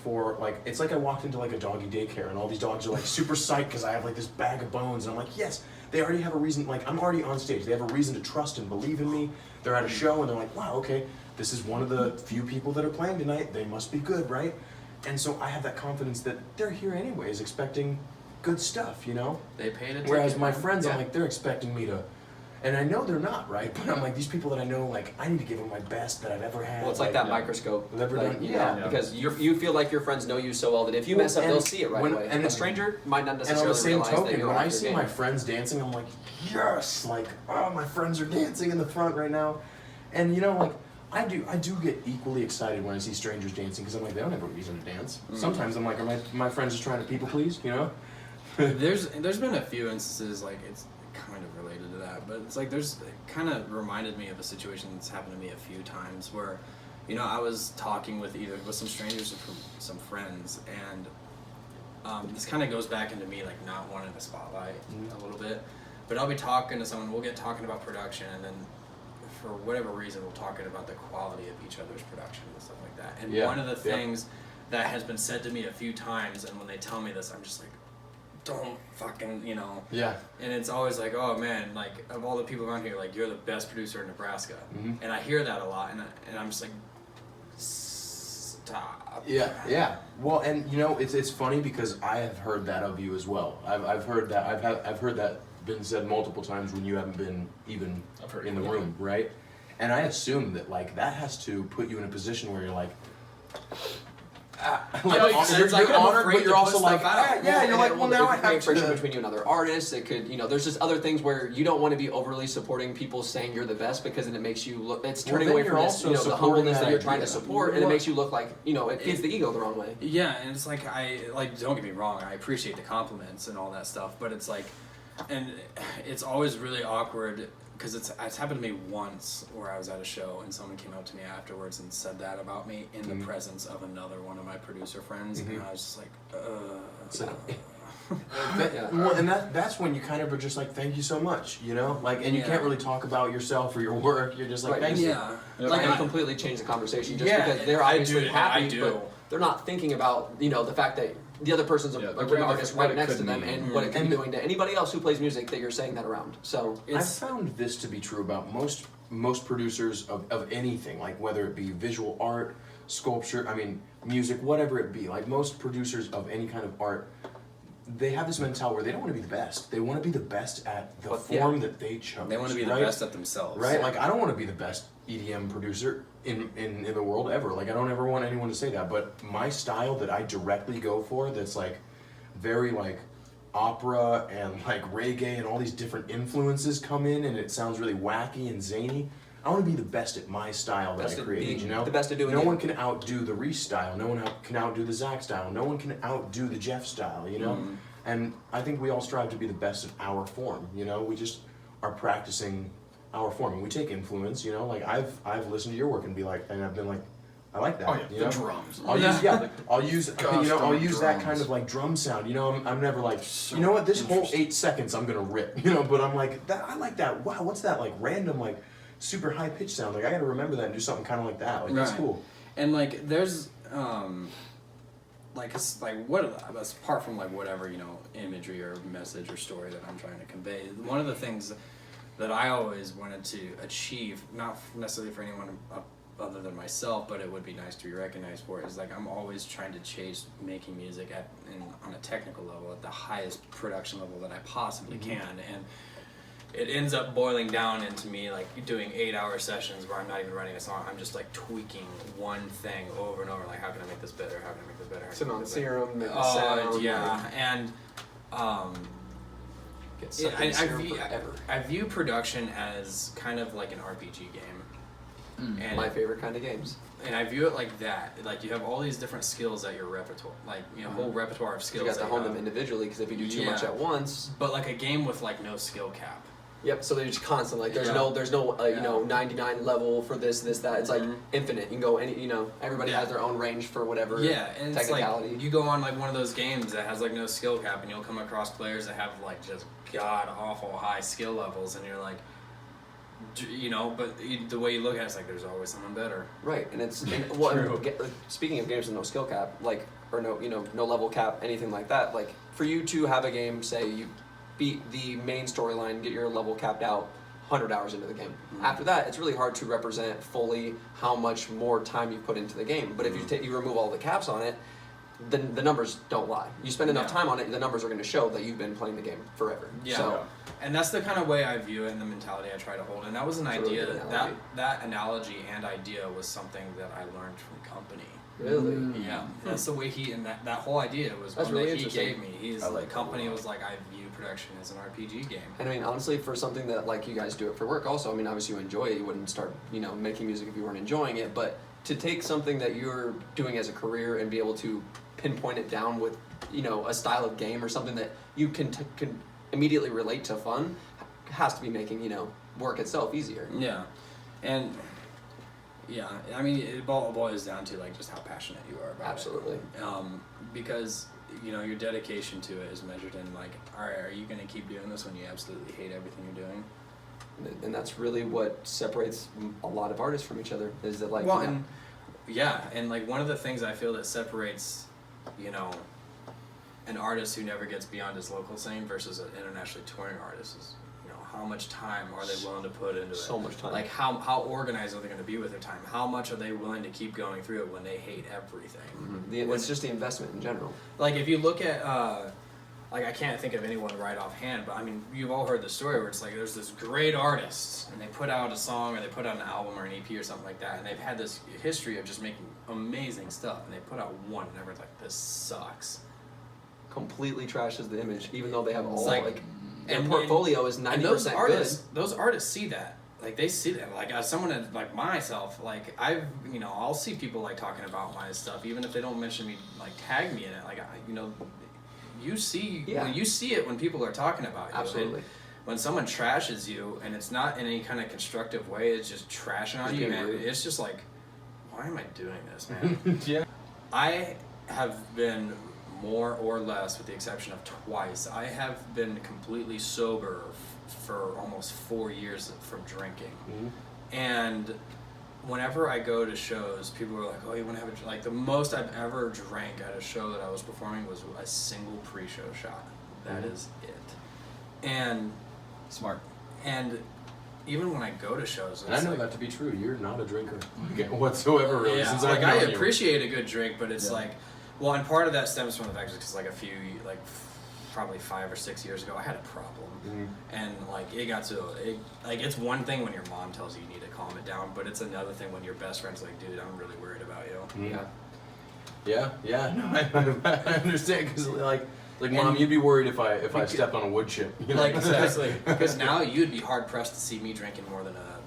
for like, it's like I walked into like a doggy daycare and all these dogs are like super psyched because I have like this bag of bones, and I'm like, yes, they already have a reason, like I'm already on stage, they have a reason to trust and believe in me. They're at a show and they're like, wow, okay, this is one of the few people that are playing tonight, they must be good, right? And so I have that confidence that they're here anyways, expecting good stuff, you know? They paid attention. Whereas my friends, yeah. I'm like, they're expecting me to, and I know they're not, right? But I'm like, these people that I know, like, I need to give them my best that I've ever had. Well, it's like that microscope. Never like, done, you yeah. know, because you feel like your friends know you so well that if you mess up, and they'll see it right when- away. and a stranger might not And on necessarily the same realize that token, you're when off I your see game. my friends dancing, I'm like, yes! Like, oh, my friends are dancing in the front right now. And you know, like, I do get equally excited when I see strangers dancing, because I'm like, they don't have a reason to dance. Sometimes I'm like, are my friends just trying to people please, you know? There's been a few instances, like, it's kind of related to that, but it's like it kind of reminded me of a situation that's happened to me a few times where, you know, I was talking with some strangers or some friends, and this kind of goes back into me like not wanting the spotlight a little bit, but I'll be talking to someone, we'll get talking about production, and then for whatever reason we're talking about the quality of each other's production and stuff like that. And one of the things that has been said to me a few times, and when they tell me this, I'm just like, don't fucking, you know. Yeah. And it's always like, oh man, like of all the people around here, like you're the best producer in Nebraska. And I hear that a lot, and I'm just like, stop. Yeah. Well, and you know, it's funny because I have heard that of you as well. I've heard that I've heard that been said multiple times when you haven't been even in the room, right? And I assume that like that has to put you in a position where you're like, you're honored, but you're also like, you're like, well, now I have friction to. between you and other artists. It could, you know, there's just other things where you don't want to be overly supporting people saying you're the best, because then it makes you look. It's turning then away you're from this, also you know, the supporting humbleness that that you're trying to idea. support, and it makes you look like, you know, it feeds the ego the wrong way. Yeah, and it's like don't get me wrong, I appreciate the compliments and all that stuff, but it's like, and it's always really awkward because it's happened to me once where I was at a show and someone came up to me afterwards and said that about me in the presence of another one of my producer friends, and I was just like, Well, and that's when you kind of are just like, thank you so much, you know, like, and you can't really talk about yourself or your work. You're just like, Right. thank you. yeah, Like, I- I completely change the conversation just Yeah, because they're I obviously do, happy, I do. but they're not thinking about, you know, the fact that the other person's Yeah, a the real real artist what right it next could to them, mean. and what it could be doing to anybody else who plays music that you're saying that around. So I found this to be true about most producers of anything, like whether it be visual art, sculpture, I mean, music, whatever it be. Like most producers of any kind of art, they have this mentality where they don't want to be the best. They want to be the best at the form that they chose. they want to be the right? best at themselves, Right? Like I don't want to be the best EDM producer in the world ever. Like I don't ever want anyone to say that. But my style that I directly go for, that's like very like opera and like reggae and all these different influences come in, and it sounds really wacky and zany. I want to be the best at my style that Best I at created, being you know? the best at doing No you. one can outdo the Reese style. No one can outdo the Zach style. No one can outdo the Jeff style, you know? And I think we all strive to be the best at our form, you know? We just are practicing our form. And we take influence, you know? Like I've listened to your work and be like, and I've been like, I like that. Oh yeah, you the know? drums. I'll use Custom that drums. kind of like drum sound. You know, I'm never like, you know what, this whole 8 seconds I'm gonna rip. You know, but I'm like, I like that. Wow, what's that like random like super high pitch sound? Like I gotta remember that and do something kind of like that. Like that's Right. cool. And like there's like it's like what apart from like whatever, you know, imagery or message or story that I'm trying to convey, one of the things that I always wanted to achieve, not necessarily for anyone other than myself, but it would be nice to be recognized for it, is like I'm always trying to chase making music on a technical level at the highest production level that I possibly can, and it ends up boiling down into me like doing 8-hour sessions where I'm not even writing a song. I'm just like tweaking one thing over and over. Like, how can I make this better? How can I make this better? How can Sit I on make this better? serum, make a Oh sound. yeah, and Get sucked in serum view, forever. I view production as kind of like an RPG game. And My favorite kind of games. and I view it like that. Like you have all these different skills at your repertoire, like you know, whole repertoire of skills. You got to that hone have. them individually, because if you do too Yeah. much at once, But like a game with like no skill cap. yep. So they're just constant. Like there's Yeah. no you Yeah. know 99 level for this that. It's like Mhm. infinite. You can go any, you know, everybody Yeah. has their own range for whatever. Yeah, and it's like technicality. you go on like one of those games that has like no skill cap, and you'll come across players that have like just god awful high skill levels, and you're like, you know, but the way you look at it, it's like there's always someone better. Right, and it's well, True. speaking of games with no skill cap, like or no, no level cap, anything like that. Like for you to have a game, say you beat the main storyline, get your level capped out 100 hours into the game. Mm-hmm. After that, it's really hard to represent fully how much more time you put into the game. But if you remove all the caps on it, then the numbers don't lie. You spend enough time on it, the numbers are going to show that you've been playing the game forever. Yeah. So, And that's the kind of way I view it and the mentality I try to hold. And that was an It's a really idea, good analogy. that analogy and idea was something that I learned from company. really, Yeah, that's the way he, and that whole idea was That's one really that he interesting. gave me. He's I like the company that a lot. was like, I view production as an RPG game. and I mean, honestly, for something that like you guys do it for work, also, I mean, obviously you enjoy it. You wouldn't start, making music if you weren't enjoying it. But to take something that you're doing as a career and be able to pinpoint it down with, a style of game or something that you can immediately relate to fun, has to be making work itself easier. Yeah, and yeah, I mean, it boils down to like just how passionate you are about Absolutely. it. Because your dedication to it is measured in like, all right, are you going to keep doing this when you absolutely hate everything you're doing? And that's really what separates a lot of artists from each other. Is that like, Well, and yeah, and like one of the things I feel that separates, an artist who never gets beyond his local scene versus an internationally touring artist is, how much time are they willing to put into it? So much time. Like how organized are they going to be with their time? How much are they willing to keep going through it when they hate everything? it's just the investment in general. Like if you look at like I can't think of anyone right offhand, but I mean you've all heard the story where it's like there's this great artist and they put out a song or they put out an album or an EP or something like that, and they've had this history of just making amazing stuff, and they put out one and everyone's like, this sucks. Completely trashes the image, even though they have all It's like their and portfolio is 90% and those artists, good. those artists see that. Like they see that. Like as someone like myself, like I'll see people like talking about my stuff, even if they don't mention me, like tag me in it. Like you see you see it when people are talking about you. Absolutely. And when someone trashes you, and it's not in any kind of constructive way, it's just trashing on Just you, being man. rude. It's just like, why am I doing this, man? Yeah. I have been more or less, with the exception of twice, I have been completely sober for almost 4 years from drinking. And whenever I go to shows, people are like, oh, you want to have a... Like, the most I've ever drank at a show that I was performing was a single pre-show shot. That is it. And Smart. even when I go to shows... And I it's know like, that to be true. You're not a drinker whatsoever, really. yeah, Since like I've I known you. appreciate a good drink, but it's Yeah. like, well, and part of that stems from the fact because like probably 5 or 6 years ago, I had a problem, and like it got to like it's one thing when your mom tells you need to calm it down, but it's another thing when your best friend's like, dude, I'm really worried about you. Yeah. No, I understand because like Mom, you'd be worried if I stepped on a wood chip. Like exactly, because now you'd be hard pressed to see me drinking more than a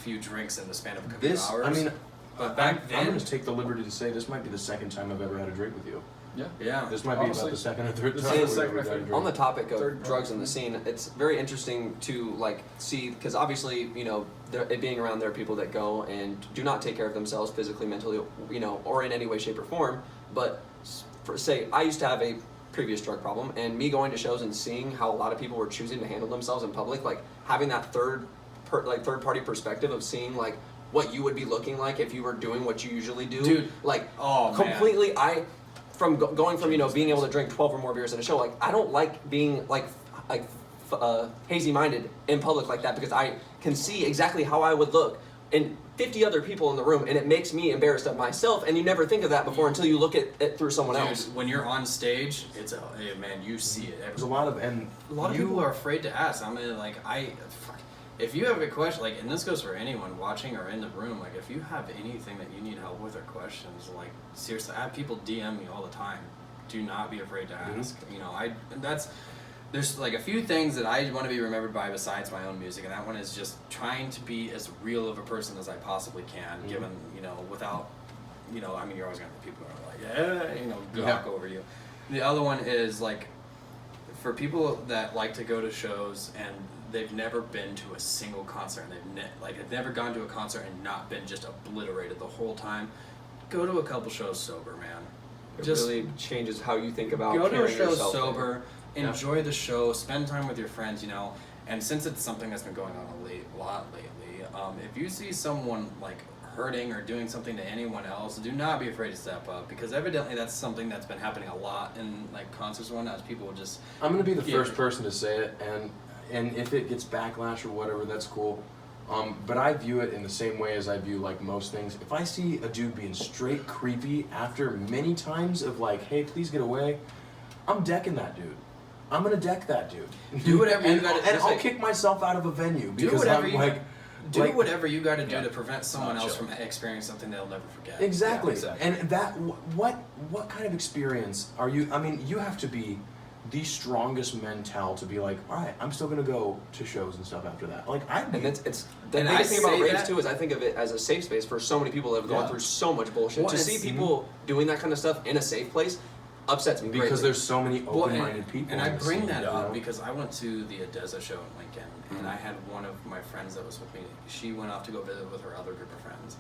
few drinks in the span of a couple This, hours. I mean, but back I'm then, going to take the liberty to say this might be the second time I've ever had a drink with you. Yeah. yeah, This might be Honestly, about the second or third this time is the we've second ever or had a third. drink. On the topic of Third drugs in the scene, it's very interesting to like see because obviously it being around there are people that go and do not take care of themselves physically, mentally, or in any way, shape, or form. But for say, I used to have a previous drug problem, and me going to shows and seeing how a lot of people were choosing to handle themselves in public, like having that third party perspective of seeing like what you would be looking like if you were doing what you usually do, Dude. like Oh, man. completely. From going from being able to drink 12 or more beers in a show, like I don't like being hazy minded in public like that because I can see exactly how I would look and 50 other people in the room, and it makes me embarrassed of myself. And you never think of that before until you look at it through someone dude, else. when you're on stage, it's man, you see it. There's a lot of people are afraid to ask. I mean, like if you have a question, like, and this goes for anyone watching or in the room, like, if you have anything that you need help with or questions, like, seriously, I have people DM me all the time. Do not be afraid to ask. There's like a few things that I want to be remembered by besides my own music, and that one is just trying to be as real of a person as I possibly can, given, without, I mean, you're always going to have people who are like, gawk over you. The other one is, like, for people that like to go to shows and they've never been to a single concert, and they've never gone to a concert and not been just obliterated the whole time, go to a couple shows sober, man. It Just really changes how you think about go to a carrying show yourself sober, Yeah. enjoy the show, spend time with your friends, And since it's something that's been going on a lot lately, if you see someone like hurting or doing something to anyone else, do not be afraid to step up, because evidently that's something that's been happening a lot in like concerts and whatnot. People will just. I'm gonna be the first person to say it, and if it gets backlash or whatever, that's cool. But I view it in the same way as I view like most things. If I see a dude being straight creepy after many times of like, hey, please get away, I'm decking that dude. I'm gonna deck that dude. Do whatever you gotta and do. I'll kick myself out of a venue Do because whatever I'm you like. Do like, whatever you got to do Yeah. to prevent someone Not else chill. from experiencing something they'll never forget. Exactly. Yeah, exactly. And that what kind of experience are you? I mean, you have to be the strongest mental to be like, all right, I'm still gonna go to shows and stuff after that. Like I. And it's the And biggest I thing about say raves that- too is I think of it as a safe space for so many people that have gone Yeah. through so much bullshit. Well, to see it's- people doing that kind of stuff in a safe place upsets me because greatly. there's so many Well, open-minded people. And I in the bring scene, that you up know? because I went to the Odessa show in Lincoln, and I had one of my friends that was with me. She went off to go visit with her other group of friends.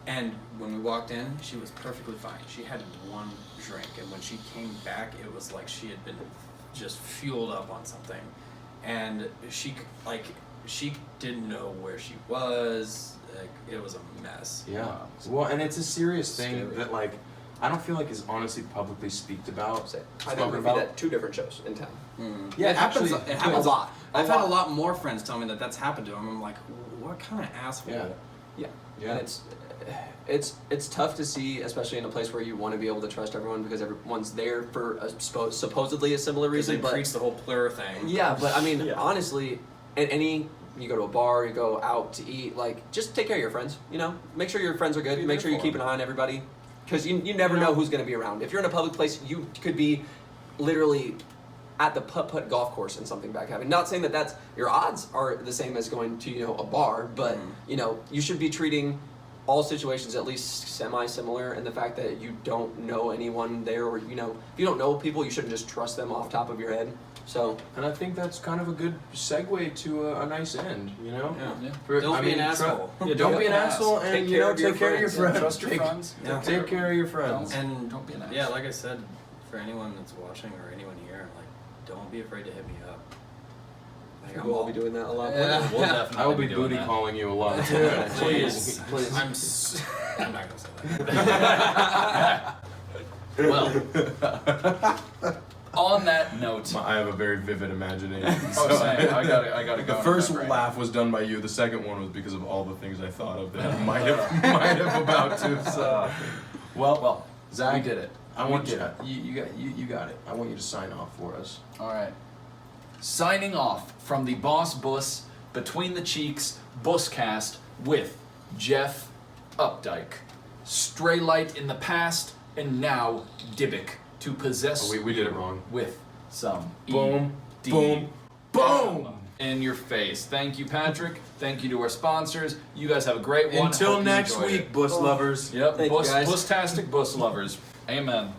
And when we walked in, she was perfectly fine. She had one drink, and when she came back, it was like she had been just fueled up on something. And she didn't know where she was. Like, it was a mess. Yeah. Wow. Well, and it's a serious thing Scary. that like I don't feel like is honestly publicly speaked about. I think spoken we're about. at 2 different shows in town. Yeah, it happens. actually, It happens a lot. I've had a lot more friends tell me that that's happened to them. I'm like, what kind of asshole? Yeah. Yeah. Yeah. And it's tough to see, especially in a place where you want to be able to trust everyone because everyone's there for supposedly a similar Because they reason. But preach the whole plur thing. yeah, but I mean, Yeah. honestly, you go to a bar, you go out to eat, like just take care of your friends. You know, make sure your friends are good. Be Make there sure you for keep them. an eye on everybody, because you never know who's going to be around. If you're in a public place, you could be literally at the putt-putt golf course and something back happening. Not saying that that's your odds are the same as going to a bar, but you should be treating all situations at least semi-similar in the fact that you don't know anyone there, or if you don't know people, you shouldn't just trust them off top of your head. So And I think that's kind of a good segue to a nice end, you know? Yeah. Yeah. Don't be an asshole. Yeah, don't be an Yeah. asshole, and Take care of your take care of your friends. friends. Trust your Take- friends. Yeah. Take care of your friends. And Don't be an asshole. yeah, like I said, for anyone that's watching or anyone here, like, don't be afraid to hit me up. Like, we'll all be doing that a lot. Yeah. We'll definitely I will be doing booty that. calling you a lot. Please, Please. I'm not gonna say that. Well, on that note, I have a very vivid imagination. oh, so same. I gotta go. the into first that right laugh was done by you. The second one was because of all the things I thought of that I might have about to. So, Well, Zach, we did it. I want We did you got it. I want you to sign off for us. All right. Signing off from the Boss Bus Between the Cheeks Buscast with Jeff Updike. Stray light in the past and now Dybbuk to possess Oh, we did it wrong. with some Boom, ED. boom, boom. In your face. Thank you, Patrick. Thank you to our sponsors. You guys have a great one. Until Hope you next enjoyed week, it. bus lovers. Yep, Thank you, bus, guys. Bustastic bus lovers. Amen.